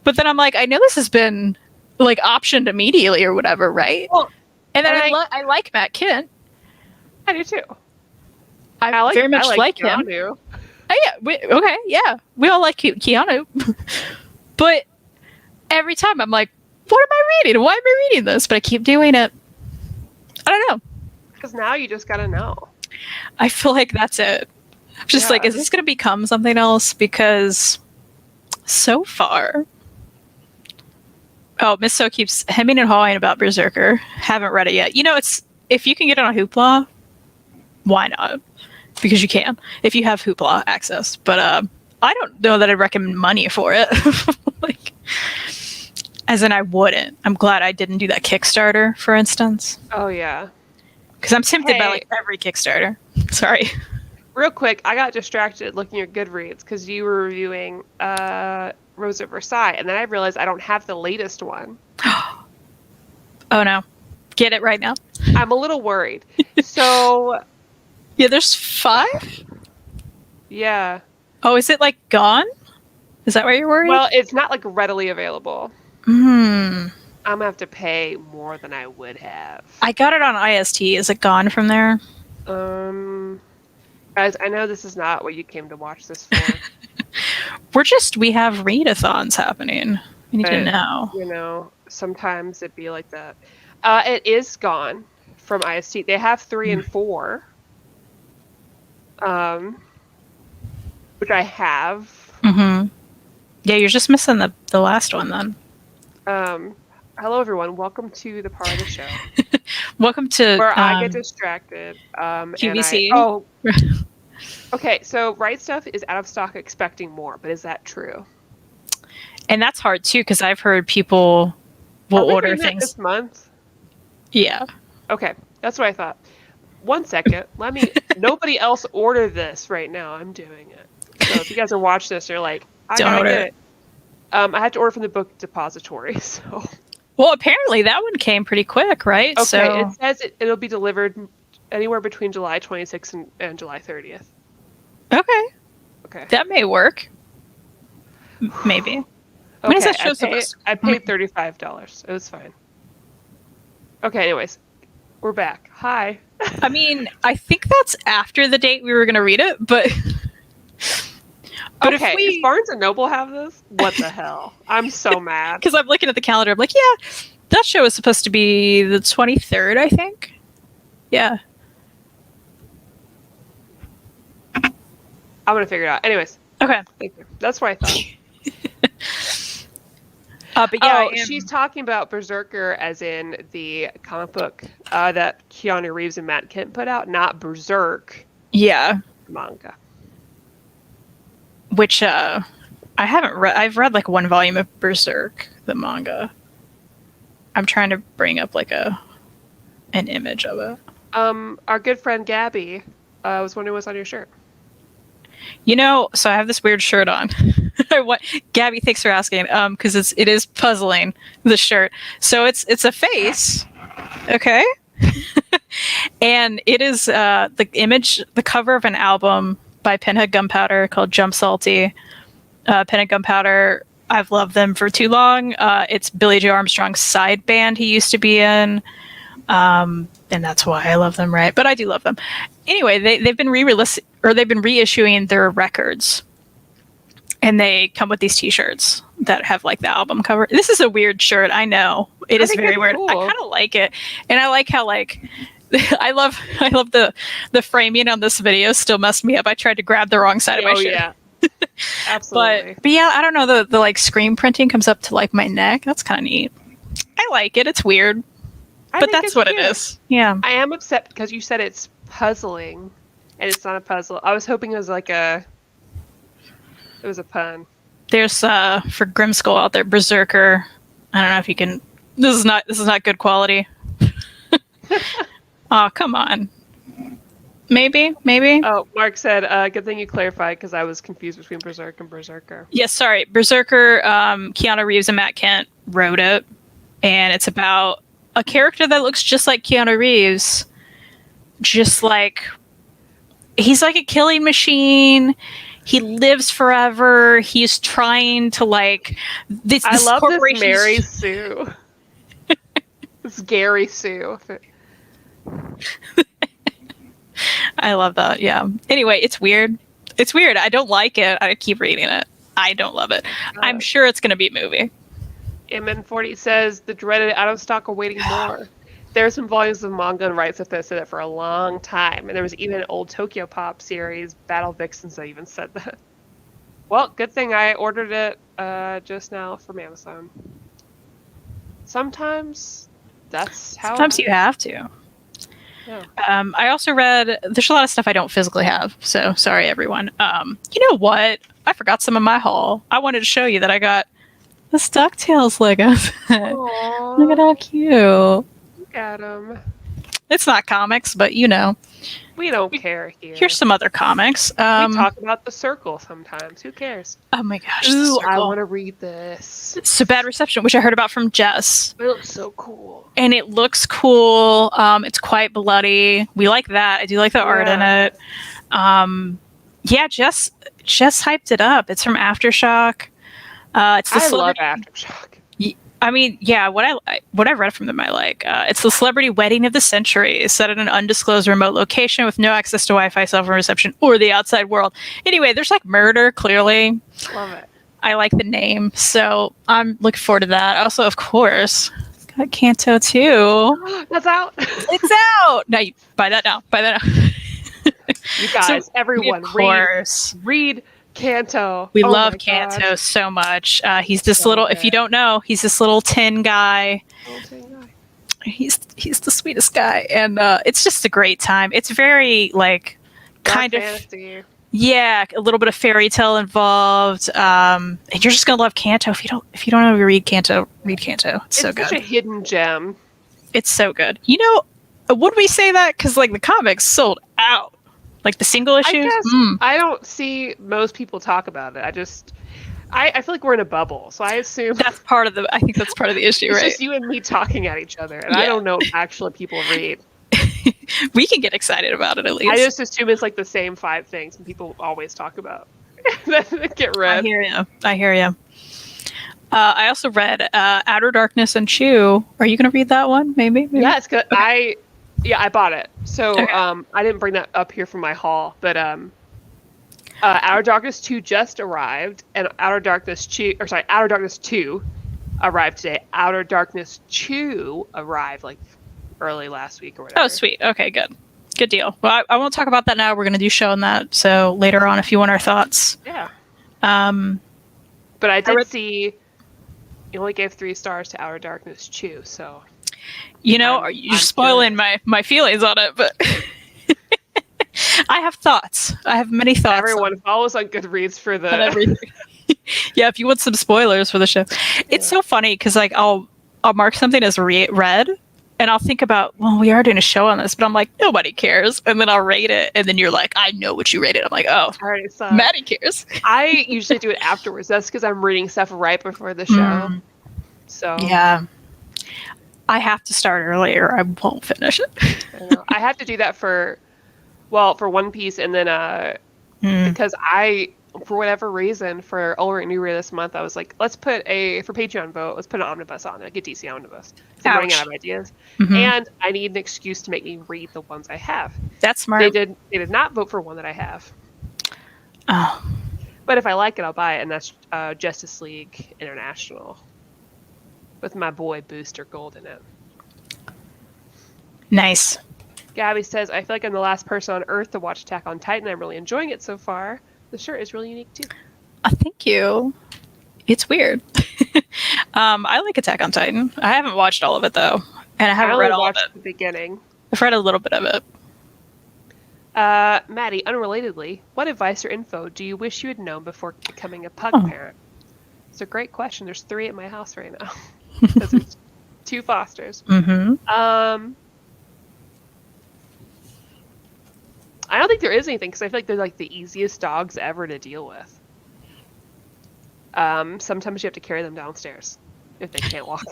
But then I'm like, I know this has been like optioned immediately or whatever, right? Well, and then I like Matt Kent. I do too. I very much like him. Oh, yeah. We all like Keanu. But every time I'm like, what am I reading? Why am I reading this? But I keep doing it. I don't know. Because now you just gotta know. I feel like that's it. I'm just like, is this going to become something else? Because so far... Oh, Miss So keeps hemming and hawing about Berserker. Haven't read it yet. You know, it's if you can get it on Hoopla, why not? Because you can, if you have Hoopla access. But I don't know that I'd recommend money for it. Like, as in I wouldn't. I'm glad I didn't do that Kickstarter, for instance. Oh, yeah. Because I'm tempted by like every Kickstarter. Sorry. Real quick, I got distracted looking at Goodreads because you were reviewing Rose at Versailles, and then I realized I don't have the latest one. Oh no. Get it right now. I'm a little worried. So... Yeah, there's 5? Yeah. Oh, is it like gone? Is that why you're worried? Well, it's not like readily available. I'm gonna have to pay more than I would have. I got it on IST. Is it gone from there? Guys, I know this is not what you came to watch this for. We have readathons happening. We need to know. You know, sometimes it'd be like that. It is gone from IST. They have 3 and 4. Which I have. Mm-hmm. Yeah, you're just missing the last one then. Hello everyone, welcome to the part of the show. Welcome to where I get distracted. QVC. Okay, so Right Stuff is out of stock expecting more, but is that true? And that's hard too, because I've heard people will order getting that things this month. Yeah. Okay, that's what I thought. 1 second, nobody else order this right now. I'm doing it. So if you guys are watching this, you're like, I Don't gotta order get it. it. I had to order from the book depository, so. Well, apparently that one came pretty quick, right? Okay, so... it says it'll be delivered anywhere between July 26th and July 30th. Okay. That may work. Maybe. When is that show supposed to? I paid $35. It was fine. Okay, anyways. We're back. Hi. I mean, I think that's after the date we were going to read it, but... okay, does Barnes & Noble have this? What the hell? I'm so mad. Because I'm looking at the calendar, I'm like, yeah, that show is supposed to be the 23rd, I think. Yeah. I'm going to figure it out. Anyways. Okay. Thank you. That's what I thought. But yeah, she's talking about Berserker as in the comic book that Keanu Reeves and Matt Kent put out, not Berserk. Yeah. Manga. Which I haven't read. I've read like one volume of Berserk, the manga. I'm trying to bring up like an image of it. Our good friend Gabby was wondering what's on your shirt. So I have this weird shirt on. Gabby, thanks for asking. Because it is puzzling, the shirt. So it's a face, okay, and it is the cover of an album by Pinhead Gunpowder called Jump Salty. Pinhead Gunpowder, I've loved them for too long. It's Billy Joe Armstrong's side band he used to be in. And that's why I love them, right? But I do love them. Anyway, they've been reissuing their records, and they come with these T-shirts that have like the album cover. This is a weird shirt, I know. It is very weird. Cool. I kind of like it, and I like how like I love the framing on this video still messed me up. I tried to grab the wrong side of my shirt. Yeah. Absolutely. But yeah, I don't know. The like screen printing comes up to like my neck. That's kind of neat. I like it. It's weird. But that's what it is. Yeah. I am upset because you said it's puzzling, and it's not a puzzle. I was hoping it was like it was a pun. There's for Grimskull out there, Berserker. I don't know if you can. This is not good quality. Oh, come on. Maybe. Oh, Mark said, good thing you clarified because I was confused between Berserk and Berserker. Yes, sorry. Berserker, Keanu Reeves and Matt Kent wrote it, and it's about a character that looks just like Keanu Reeves. Just like, he's like a killing machine. He lives forever. He's trying to like... I love this Mary Sue. This Gary Sue. I love that, yeah. Anyway, it's weird. It's weird. I don't like it. I keep reading it. I don't love it. I'm sure it's going to be a movie. MN40 says, the dreaded out of stock awaiting more. There's some volumes of manga and rights that said it for a long time. And there was even an old Tokyo Pop series, Battle Vixens, that even said that. Well, good thing I ordered it just now from Amazon. Sometimes that's how Sometimes you have to. Yeah. I also read, there's a lot of stuff I don't physically have, so sorry everyone. You know what? I forgot some of my haul. I wanted to show you that I got the DuckTales Legos. Look at how cute. Look at them. It's not comics, but you know. We don't care here. Here's some other comics. We talk about The Circle sometimes. Who cares? Oh my gosh. Ooh, I want to read this. So Bad Reception, which I heard about from Jess. It looks so cool. And it looks cool. It's quite bloody. We like that. I do like the art in it. Yeah, Jess hyped it up. It's from Aftershock. It's the I love Aftershock. I mean, yeah, what I read from them I like. It's the celebrity wedding of the century, set at an undisclosed remote location with no access to Wi-Fi, cell phone reception, or the outside world. Anyway, there's like murder, clearly. Love it. I like the name, so I'm looking forward to that. Also, of course, got Kanto 2. That's out. It's out! Now, you buy that now. Buy that now. You guys, So, everyone, of course. read Kanto. We love Kanto so much. He's this little, if you don't know, he's this little tin guy. He's the sweetest guy. And it's just a great time. It's very, like, kind of fantasy. Yeah, a little bit of fairy tale involved. And you're just gonna love Kanto. If you don't know how to read Kanto, read Kanto. It's so good. It's such a hidden gem. It's so good. You know, would we say that? Because like the comics sold out. Like the single issues. I guess I don't see most people talk about it. I feel like we're in a bubble, so I assume that's part of the. I think that's part of the issue, it's right? just you and me talking at each other, and I don't know if actually people read. We can get excited about it at least. I just assume it's like the same 5 things and people always talk about that get read. I hear you. I also read Outer Darkness and Chew. Are you going to read that one? Maybe? Yeah, it's good. Okay. I bought it. So okay. I didn't bring that up here from my haul, but Outer Darkness 2 just arrived, and Outer Darkness 2 arrived today. Outer Darkness 2 arrived like early last week or whatever. Oh, sweet. Okay, good deal. Well, I won't talk about that now. We're going to do show on that. So later on, if you want our thoughts. Yeah. But I did see you only gave 3 stars to Outer Darkness 2, so. You know, you're spoiling my feelings on it, but I have thoughts. I have many thoughts. Everyone follows on Goodreads for the everything. Yeah, if you want some spoilers for the show, it's so funny because like I'll mark something as read. And I'll think about, well, we are doing a show on this, but I'm like, nobody cares. And then I'll rate it. And then you're like, I know what you rated. I'm like, oh, Maddie cares. I usually do it afterwards. That's because I'm reading stuff right before the show. So yeah, I have to start earlier. I won't finish it. I have to do that for One Piece. And then because for whatever reason, for Old New Year this month, I was like, let's put for Patreon vote, let's put an omnibus on it, like a DC omnibus. I'm running out of ideas. And I need an excuse to make me read the ones I have. That's smart. They did not vote for one that I have. Oh. But if I like it, I'll buy it, and that's Justice League International with my boy Booster Gold in it. Nice. Gabby says, I feel like I'm the last person on Earth to watch Attack on Titan. I'm really enjoying it so far. The shirt is really unique too. Thank you. It's weird. I like Attack on Titan. I haven't watched all of it though, and I haven't read all of it. The beginning. I've read a little bit of it. Maddie, unrelatedly, what advice or info do you wish you had known before becoming a pug parent? It's a great question. There's 3 at my house right now. There's 2 fosters. I don't think there is anything because I feel like they're like the easiest dogs ever to deal with. Sometimes you have to carry them downstairs if they can't walk.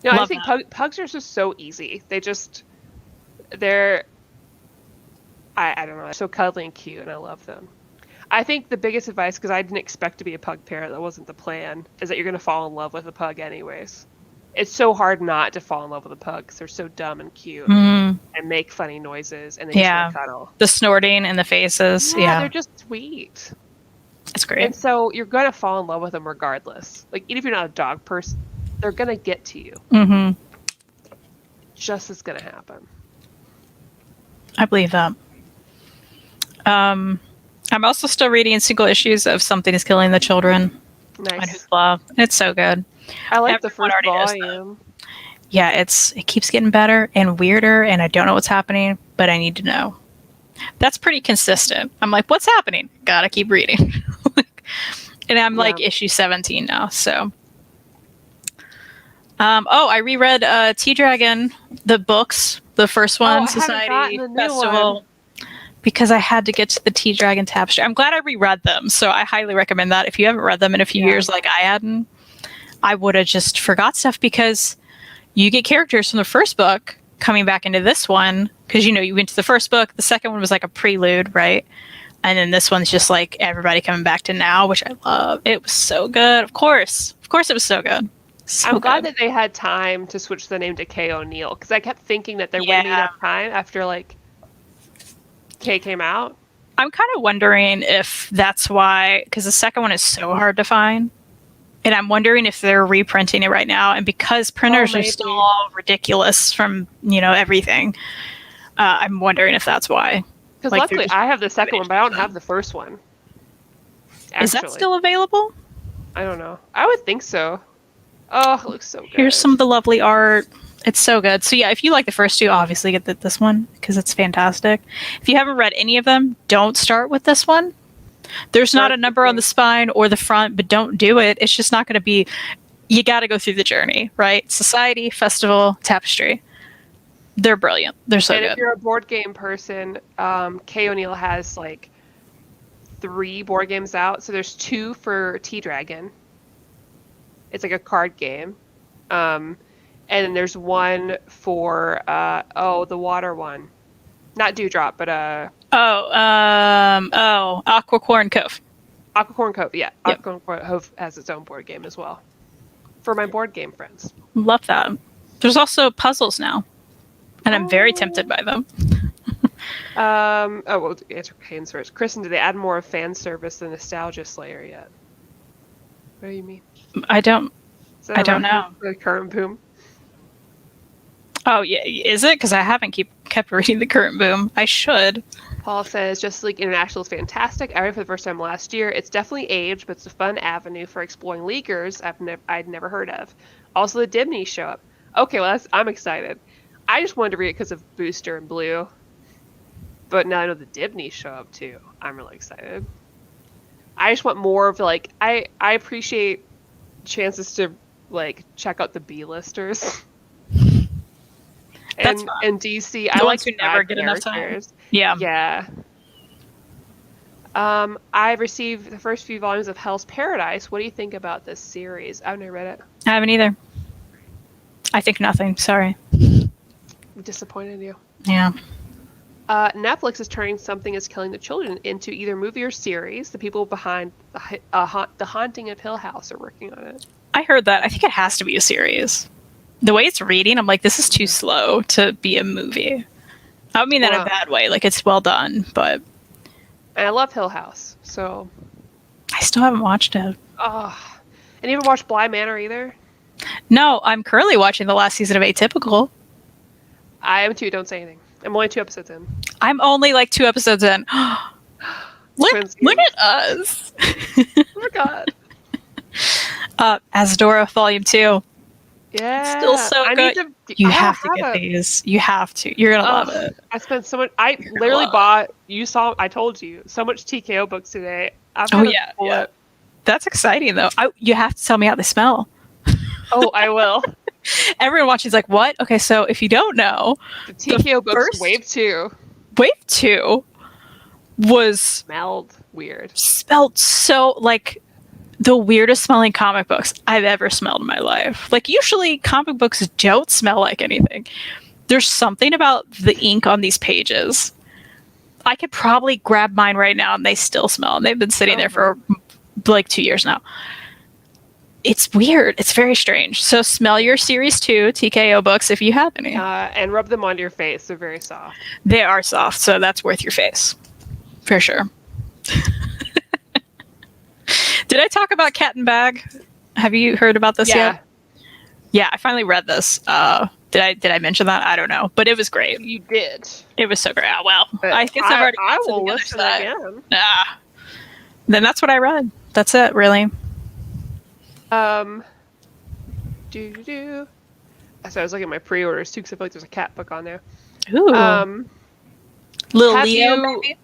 I think pugs are just so easy. They're I don't know, they're so cuddly and cute, and I love them. I think the biggest advice, because I didn't expect to be a pug parent, that wasn't the plan, is that you're going to fall in love with a pug anyways. It's so hard not to fall in love with a pug because they're so dumb and cute and make funny noises and they just cuddle. The snorting and the faces. Yeah, they're just sweet. It's great. And so you're going to fall in love with them regardless. Like, even if you're not a dog person, they're going to get to you. Just as going to happen. I believe that. I'm also still reading single issues of Something is Killing the Children. Nice. It's so good. I like the first volume. Yeah, it keeps getting better and weirder, and I don't know what's happening, but I need to know. That's pretty consistent. I'm like, what's happening? Gotta keep reading. And I'm like issue 17 now, so. I reread Tea Dragon, the books, the first one, Society, Festival. Because I had to get to the Tea Dragon Tapestry. I'm glad I reread them, so I highly recommend that. If you haven't read them in a few years like I hadn't, I would have just forgot stuff because you get characters from the first book coming back into this one because, you went to the first book. The second one was like a prelude, right? And then this one's just like everybody coming back to now, which I love. It was so good. Of course it was so good. I'm glad that they had time to switch the name to Kay O'Neill because I kept thinking that there wouldn't be enough time after like Kay came out. I'm kind of wondering if that's why, because the second one is so hard to find. And I'm wondering if they're reprinting it right now. And because printers are still all ridiculous from, everything, I'm wondering if that's why. Because luckily I have the second one, but I don't have the first one. Actually. Is that still available? I don't know. I would think so. Oh, it looks so good. Here's some of the lovely art. It's so good. So yeah, if you like the first two, obviously get this one because it's fantastic. If you haven't read any of them, don't start with this one. There's not a number on the spine or the front, but don't do it. It's just not going to be. You got to go through the journey, right? Society, Festival, Tapestry. They're brilliant. They're so good. And if you're a board game person, Kay O'Neill has like 3 board games out. So there's 2 for T-Dragon. It's like a card game. And then there's 1 for the water one. Not Dewdrop, but Aquacorn Cove. Aquacorn Cove, yeah. Yep. Aquacorn Cove has its own board game as well. For my board game friends. Love that. There's also puzzles now. And I'm very tempted by them. Well, answer Kane's first. Kristan, did they add more fan service than Nostalgia Slayer yet? What do you mean? I don't know. The current boom. Oh yeah, is it? Because I haven't kept reading the current boom. I should. Paul says Justice League International is fantastic. I read it for the first time last year. It's definitely aged, but it's a fun avenue for exploring leaguers I'd never heard of. Also, the Dibneys show up. Okay, well, I'm excited. I just wanted to read it because of Booster and Blue, but now I know the Dibneys show up too. I'm really excited. I just want more of like I appreciate chances to like check out the B-listers. That's fun. And DC, I like to never get enough time. Yeah. Yeah. I received the first few volumes of Hell's Paradise. What do you think about this series? I've never read it. I haven't either. I think nothing. Sorry. I'm disappointed in you. Yeah. Netflix is turning Something is Killing the Children into either movie or series. The people behind the Haunting of Hill House are working on it. I heard that. I think it has to be a series. The way it's reading, I'm like, this is too slow to be a movie. I don't mean that in a bad way. Like, it's well done, but... And I love Hill House, so... I still haven't watched it. Oh. And you ever watched Bly Manor either? No, I'm currently watching the last season of Atypical. I am too, don't say anything. I'm only 2 episodes in. I'm only like 2 episodes in. look at us. Oh my god. Asadora Volume 2. Yeah. Still so good. You have to get these. You have to. You're going to love it. I spent so much. I literally bought, I told you, so much TKO books today. Yeah. That's exciting, though. You have to tell me how they smell. Oh, I will. Everyone watching's like, what? Okay, so if you don't know, the TKO books Wave 2. Wave 2 smelled weird. Smelled so like the weirdest smelling comic books I've ever smelled in my life. Like, usually comic books don't smell like anything. There's something about the ink on these pages. I could probably grab mine right now and they still smell. And they've been sitting there for like 2 years now. It's weird. It's very strange. So smell your Series 2 TKO books if you have any. And rub them onto your face. They're very soft. They are soft, so that's worth your face. For sure. Did I talk about Cat and Bag? Have you heard about this yet? Yeah, I finally read this. Did I mention that? I don't know. But it was great. You did. It was so great. Oh, well, I guess I've already I will listen again. Then that's what I read. That's it, really. So I was looking at my pre-orders too because I feel like there's a cat book on there. Ooh. Lil Leo, maybe?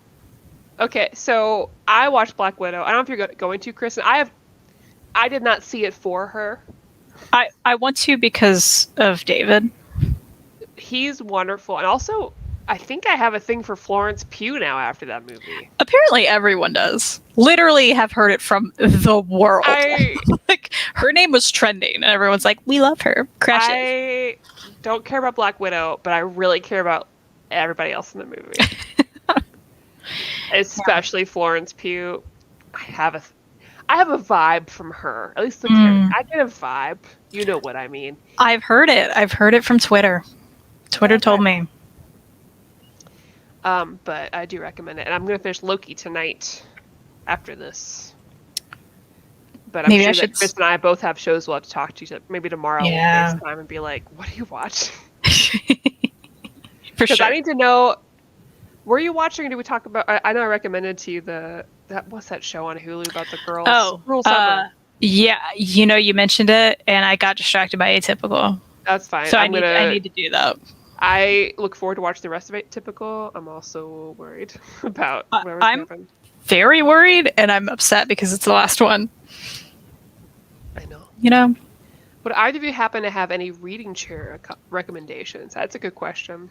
Okay, so I watched Black Widow. I don't know if you're going to, Kristen. I did not see it for her. I want to because of David. He's wonderful. And also, I think I have a thing for Florence Pugh now after that movie. Apparently everyone does. Literally have heard it from the world. Like, her name was trending and everyone's like, we love her. Crashes. I don't care about Black Widow, but I really care about everybody else in the movie. Especially Florence Pugh. I have a vibe from her. At least I get a vibe. You know what I mean. I've heard it. I've heard it from Twitter. Twitter told me. But I do recommend it. And I'm going to finish Loki tonight after this. But I'm sure that Chris and I both have shows we'll have to talk to each other. Maybe tomorrow we'll FaceTime and be like, what do you watch? For sure. I need to know, were you watching or did we talk about, I know I recommended to you what's that show on Hulu about the girls? Yeah, you mentioned it and I got distracted by Atypical. That's fine. So I need to do that. I look forward to watching the rest of it. Typical. I'm also worried about whatever's I'm happened. very worried, and I'm upset because it's the last one. I know. You know? Would either of you happen to have any reading chair recommendations? That's a good question.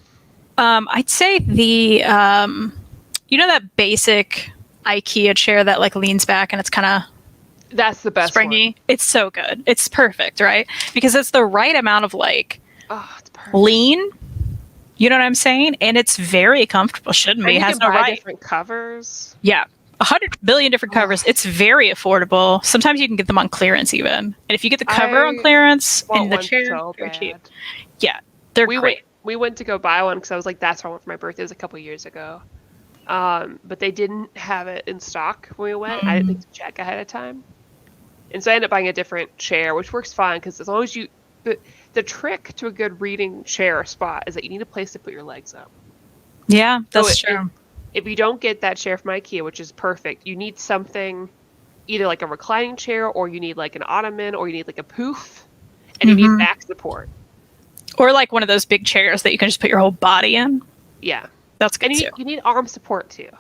I'd say the that basic IKEA chair that like leans back and it's kind of that's the best springy. one. It's so good. It's perfect, right? Because it's the right amount of like it's perfect. lean. You know what I'm saying? And it's very comfortable. Shouldn't be. And It has no right. Different covers. Yeah. 100 billion different covers. It's very affordable. Sometimes you can get them on clearance even. And if you get the cover on clearance and the chair, they're cheap. Yeah, they're great. We went to go buy one because I was like, that's what I want for my birthday. It was a couple years ago. But they didn't have it in stock when we went. I didn't think to check ahead of time. And so I ended up buying a different chair, which works fine because as long as you... The trick to a good reading chair spot is that you need a place to put your legs up. Yeah, that's true. If you don't get that chair from IKEA, which is perfect, you need something, either like a reclining chair, or you need like an ottoman, or you need like a poof, and you need back support. Or like one of those big chairs that you can just put your whole body in. Yeah. That's good too. You need arm support too.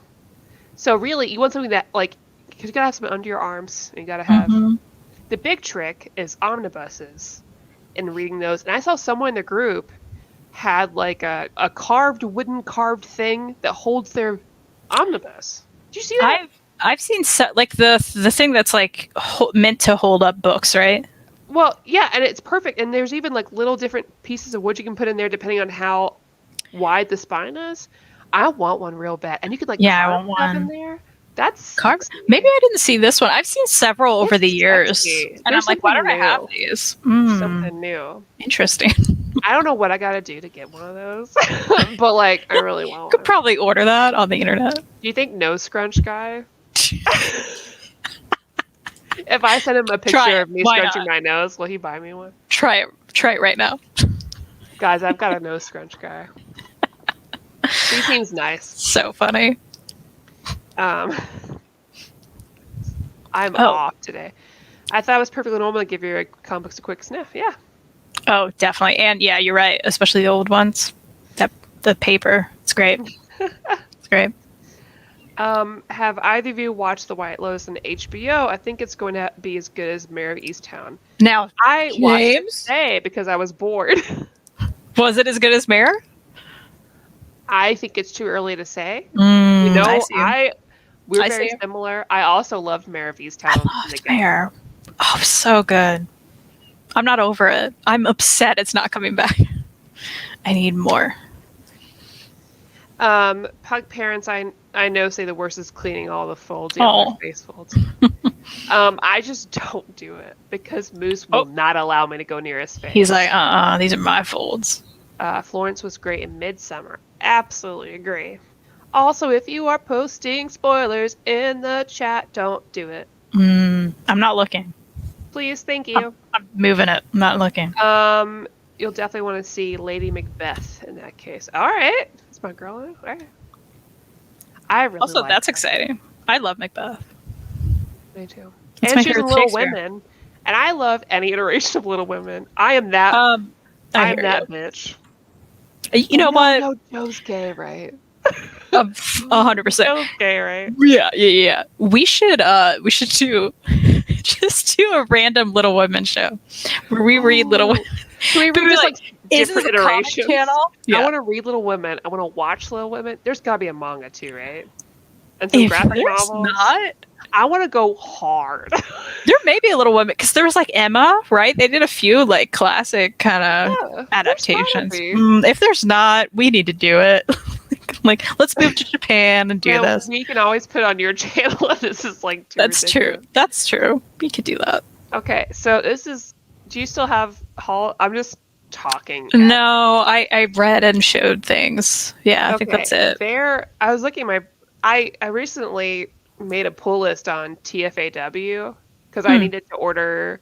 So really, you want something that like, because you gotta have something under your arms, and you gotta have... The big trick is omnibuses and reading those. And I saw someone in the group had like a wooden carved thing that holds their omnibus. Did you see that? I've seen like the thing that's like meant to hold up books, right? Well, yeah, and it's perfect. And there's even like little different pieces of wood you can put in there depending on how wide the spine is. I want one real bad, and you could like I want one in there. That's sexy. Maybe I didn't see this one. I've seen several over the years, and I'm like, why don't I have these? Something new, interesting. I don't know what I gotta do to get one of those, but like, I really want one. Could probably order that on the internet. Do you think nose scrunch guy? If I send him a picture of me scrunching my nose, will he buy me one? Try it right now. Guys, I've got a nose scrunch guy. He seems nice. So funny. I'm off today. I thought it was perfectly normal to give your comic books a quick sniff. Yeah. Oh, definitely. And yeah, you're right. Especially the old ones. The paper. It's great. It's great. Have either of you watched The White Lotus on HBO? I think it's going to be as good as Mare of Easttown. Now, I watched it today because I was bored. Was it as good as Mare? I think it's too early to say. We're very similar. I also loved Mare of Easttown. I loved Mare. Oh, so good. I'm not over it. I'm upset it's not coming back. I need more. Pug parents I know say the worst is cleaning all the folds, their face folds. I just don't do it because Moose will not allow me to go near his face. He's like, these are my folds. Florence was great in Midsummer. Absolutely agree. Also, if you are posting spoilers in the chat, don't do it. I'm not looking. Please, thank you. I'm moving it. I'm not looking. You'll definitely want to see Lady Macbeth in that case. All right. That's my girl. All right. I really also, like that's that. Exciting. I love Macbeth. Me too. It's and my she's in favorite Little Shakespeare. Women. And I love any iteration of Little Women. I am that I am that bitch. You know what? No, Joe's gay, right? 100%. Joe's gay, right? Yeah. We should do just do a random Little Women show where we read Little Women. Can we read just like different iterations? Channel? Yeah. I want to read Little Women. I want to watch Little Women. There's got to be a manga too, right? And some graphic novels. Not. I want to go hard. There may be a Little Women because there was like Emma, right? They did a few like classic kind of adaptations. If there's not, we need to do it. Like, let's move to Japan and do this. We can always put on your channel. This is like too That's ridiculous. true. That's true. We could do that. Okay, so this is. Do you still have Hall? I'm just talking. No, I read and showed things. Yeah, I think that's it. I was looking at I recently made a pull list on TFAW because I needed to order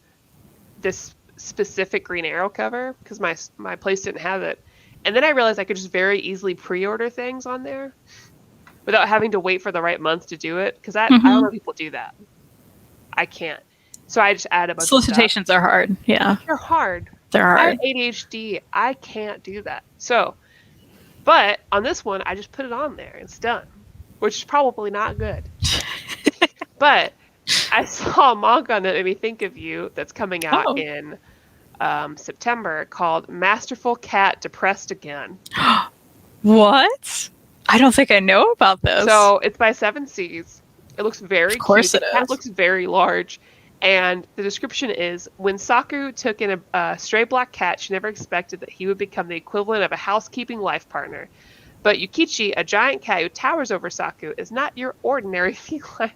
this specific Green Arrow cover because my place didn't have it. And then I realized I could just very easily pre-order things on there without having to wait for the right month to do it. Because I don't know if people do that. I can't. So I just add a bunch Solicitations of are hard. Yeah. They're hard. They're I hard. have ADHD. I can't do that. So, but on this one, I just put it on there. It's done, which is probably not good. But I saw a manga that made me think of you that's coming out in September called Masterful Cat Depressed Again. What? I don't think I know about this. So it's by Seven Seas. It looks very Of course cute. it The cat is. looks very large. And the description is, when Saku took in a stray black cat, she never expected that he would become the equivalent of a housekeeping life partner. But Yukichi, a giant cat who towers over Saku, is not your ordinary feline.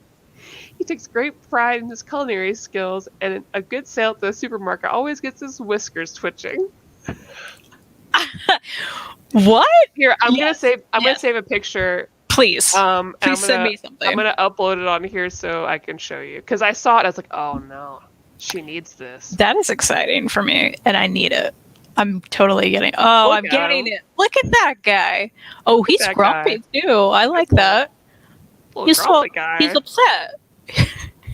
He takes great pride in his culinary skills, and a good sale at the supermarket always gets his whiskers twitching. What? Here, I'm Yes, gonna save a picture. Please. And Please send me something. I'm gonna upload it on here so I can show you. Because I saw it, I was like, oh no, she needs this. That is exciting for me, and I need it. I'm totally getting. Oh, Look I'm at getting him. it. Look at that guy. Oh, he's that grumpy too. I like that. Little He's grumpy guy. He's upset.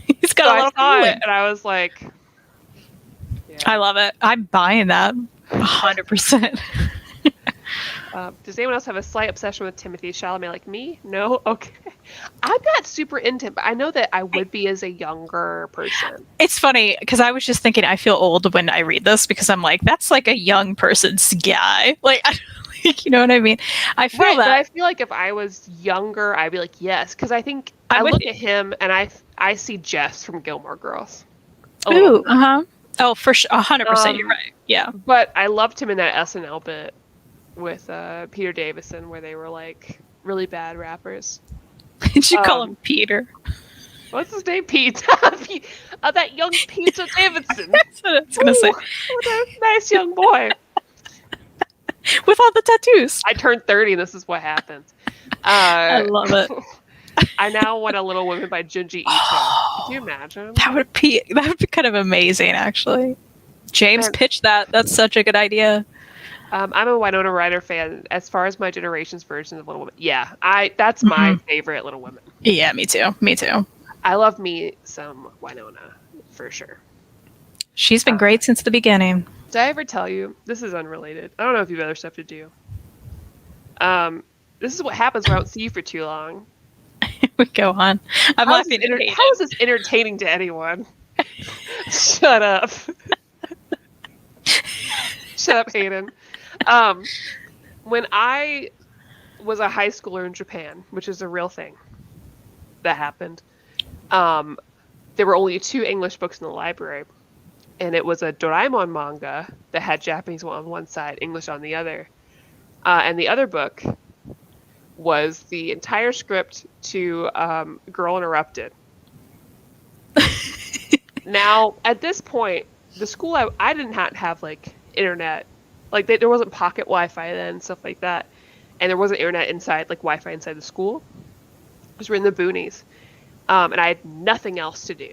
He's got So a lot I of saw feelings. it, and I was like, yeah. I love it. I'm buying that. 100%. Does anyone else have a slight obsession with Timothy Chalamet like me? No? Okay. I'm not super into him, but I know that I would be as a younger person. It's funny because I was just thinking I feel old when I read this because I'm like, that's like a young person's guy. Like, you know what I mean? I feel Right, that. but I feel like if I was younger, I'd be like, yes. Because I think I I'm with look you. at him and I see Jess from Gilmore Girls. a Ooh, little bit. Oh, for sure. 100%. You're right. Yeah. But I loved him in that SNL bit with Peter Davison where they were like really bad rappers. Did you call him Peter? What's his name? Pete. That young Peter Davidson. That's what I was going to say. What a nice young boy. With all the tattoos. I turned 30 and this is what happens. I love it. I now want a Little Women by Junji Ito. Could you imagine? That would be kind of amazing, actually. James pitched that. That's such a good idea. I'm a Winona Ryder fan. As far as my generation's version of Little Women, yeah, that's my favorite Little Women. Yeah, me too. Me too. I love me some Winona for sure. She's been great since the beginning. Did I ever tell you? This is unrelated. I don't know if you have other stuff to do. This is what happens when I don't see you for too long. We go on. I'm laughing. How is this entertaining to anyone? Shut up. Shut up, Hayden. When I was a high schooler in Japan, which is a real thing that happened, there were only 2 English books in the library. And it was a Doraemon manga that had Japanese on one side, English on the other. And the other book was the entire script to Girl Interrupted. Now, at this point, the school I didn't have like internet. Like there wasn't pocket Wi-Fi then and stuff like that. And there wasn't internet inside, like Wi-Fi inside the school. Because we're in the boonies. And I had nothing else to do.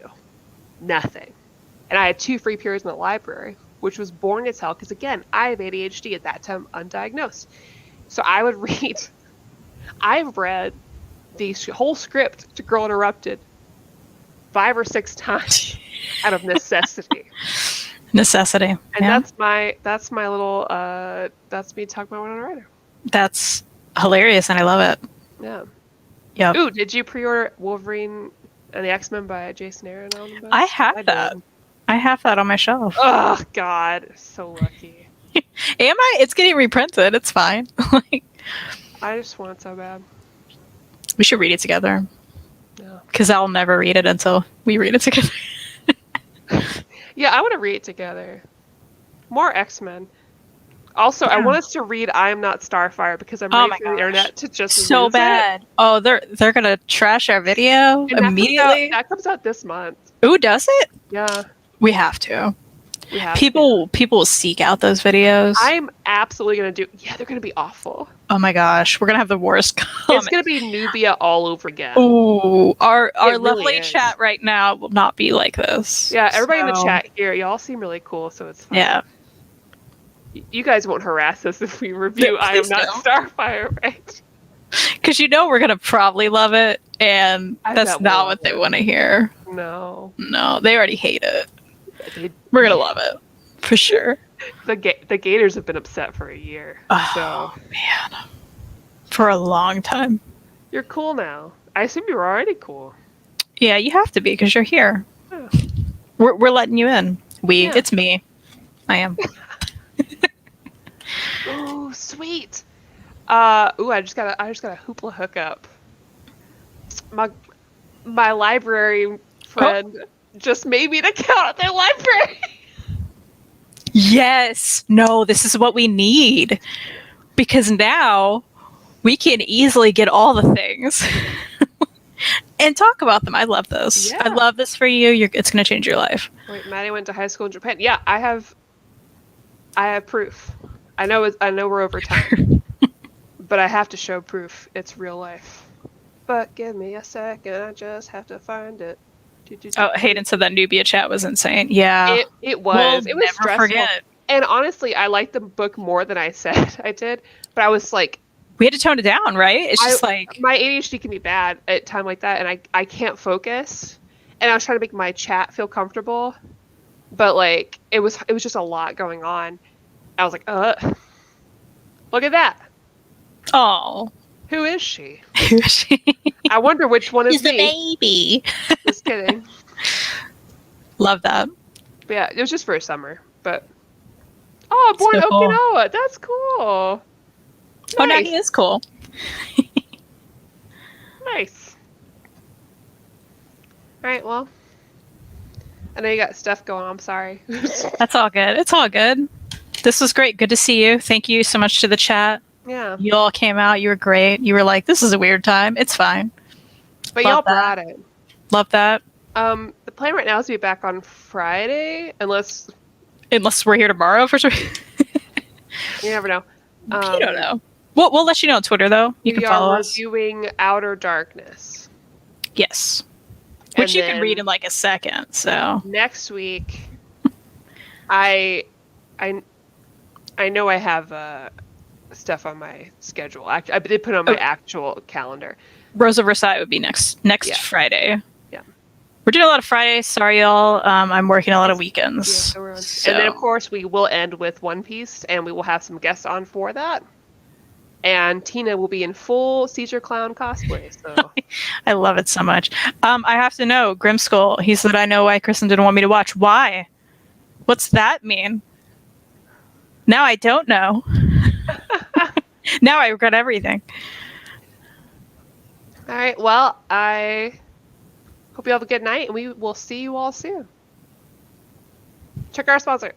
Nothing. And I had 2 free periods in the library, which was boring as hell. Because again, I have ADHD at that time, undiagnosed. So I would read. I've read the whole script to Girl Interrupted 5 or 6 times out of necessity. Necessity. And that's my little that's me talking about Winona Ryder. That's hilarious, and I love it. Yeah. Yeah. Ooh, did you pre-order Wolverine and the X-Men by Jason Aaron on the books? I have that. did. I have that on my shelf. Oh God, so lucky. Am I? It's getting reprinted. It's fine. Like, I just want it so bad. we should read it together. Yeah. Because I'll never read it until we read it together. Yeah, I want to read it together. More X-Men. Also, I want us to read I Am Not Starfire because I'm ready for the internet to just so lose bad. It. Oh, they're gonna trash our video And immediately. That comes out this month. Ooh, does it? Yeah. We have to. We have People will seek out those videos. I'm absolutely gonna do. Yeah, they're gonna be awful. Oh my gosh, we're gonna have the worst comments. It's gonna be Nubia all over again. Ooh, our really lovely is. chat right now will not be like this. Yeah, everybody in the So, chat here, y'all seem really cool, so it's fine. Yeah. You guys won't harass us if we review Yeah, I Am please Not Starfire, right? Because we're gonna probably love it, and I that's bet not we'll what they love it. want to hear. No. No, they already hate it. They- We're gonna love it for sure. The Gators have been upset for a year. Oh, man. For a long time. You're cool now. I assume you were already cool. Yeah, you have to be because you're here. Oh. We're letting you in. It's me. I am. Oh, sweet. I just got a hoopla hookup. My library friend just made me an account at their library. Yes. No, this is what we need. Because now we can easily get all the things and talk about them. I love this. Yeah. I love this for you. It's going to change your life. Wait, Maddie went to high school in Japan. Yeah, I have proof. I know we're over time, but I have to show proof. It's real life. But give me a second. I just have to find it. Oh, Hayden said that Nubia chat was insane. Yeah, it was. It was never stressful. Forget. And honestly, I liked the book more than I said I did. But I was like, we had to tone it down, right? It's just like my ADHD can be bad at a time like that, and I can't focus. And I was trying to make my chat feel comfortable, but like it was just a lot going on. I was like, look at that. Oh, who is she? Who is she? I wonder which one is He's the me. baby. Just kidding. Love that. But yeah, it was just for a summer. But born in Okinawa. That's cool. Nice. Oh, now he is cool. Nice. All right, well, I know you got stuff going on. I'm sorry. That's all good. It's all good. This was great. Good to see you. Thank you so much to the chat. Yeah. You all came out. You were great. You were like, this is a weird time. It's fine. But y'all brought it. Love that. The plan right now is to be back on Friday, unless we're here tomorrow for sure. You never know. You don't know. We'll let you know on Twitter, though. You can follow us. We are reviewing Outer Darkness. Yes. Which you can read in like a second. So next week, I know I have stuff on my schedule. I did put it on my actual calendar. Rose of Versailles would be next Friday. Yeah. We're doing a lot of Fridays. Sorry, y'all. I'm working a lot of weekends. Yeah, and then, of course, we will end with One Piece, and we will have some guests on for that. And Tina will be in full Caesar Clown cosplay. So I love it so much. I have to know, Grimskull, he said, I know why Kristan didn't want me to watch. Why? What's that mean? Now I don't know. Now I regret everything. All right. Well, I hope you have a good night, and we will see you all soon. Check our sponsor.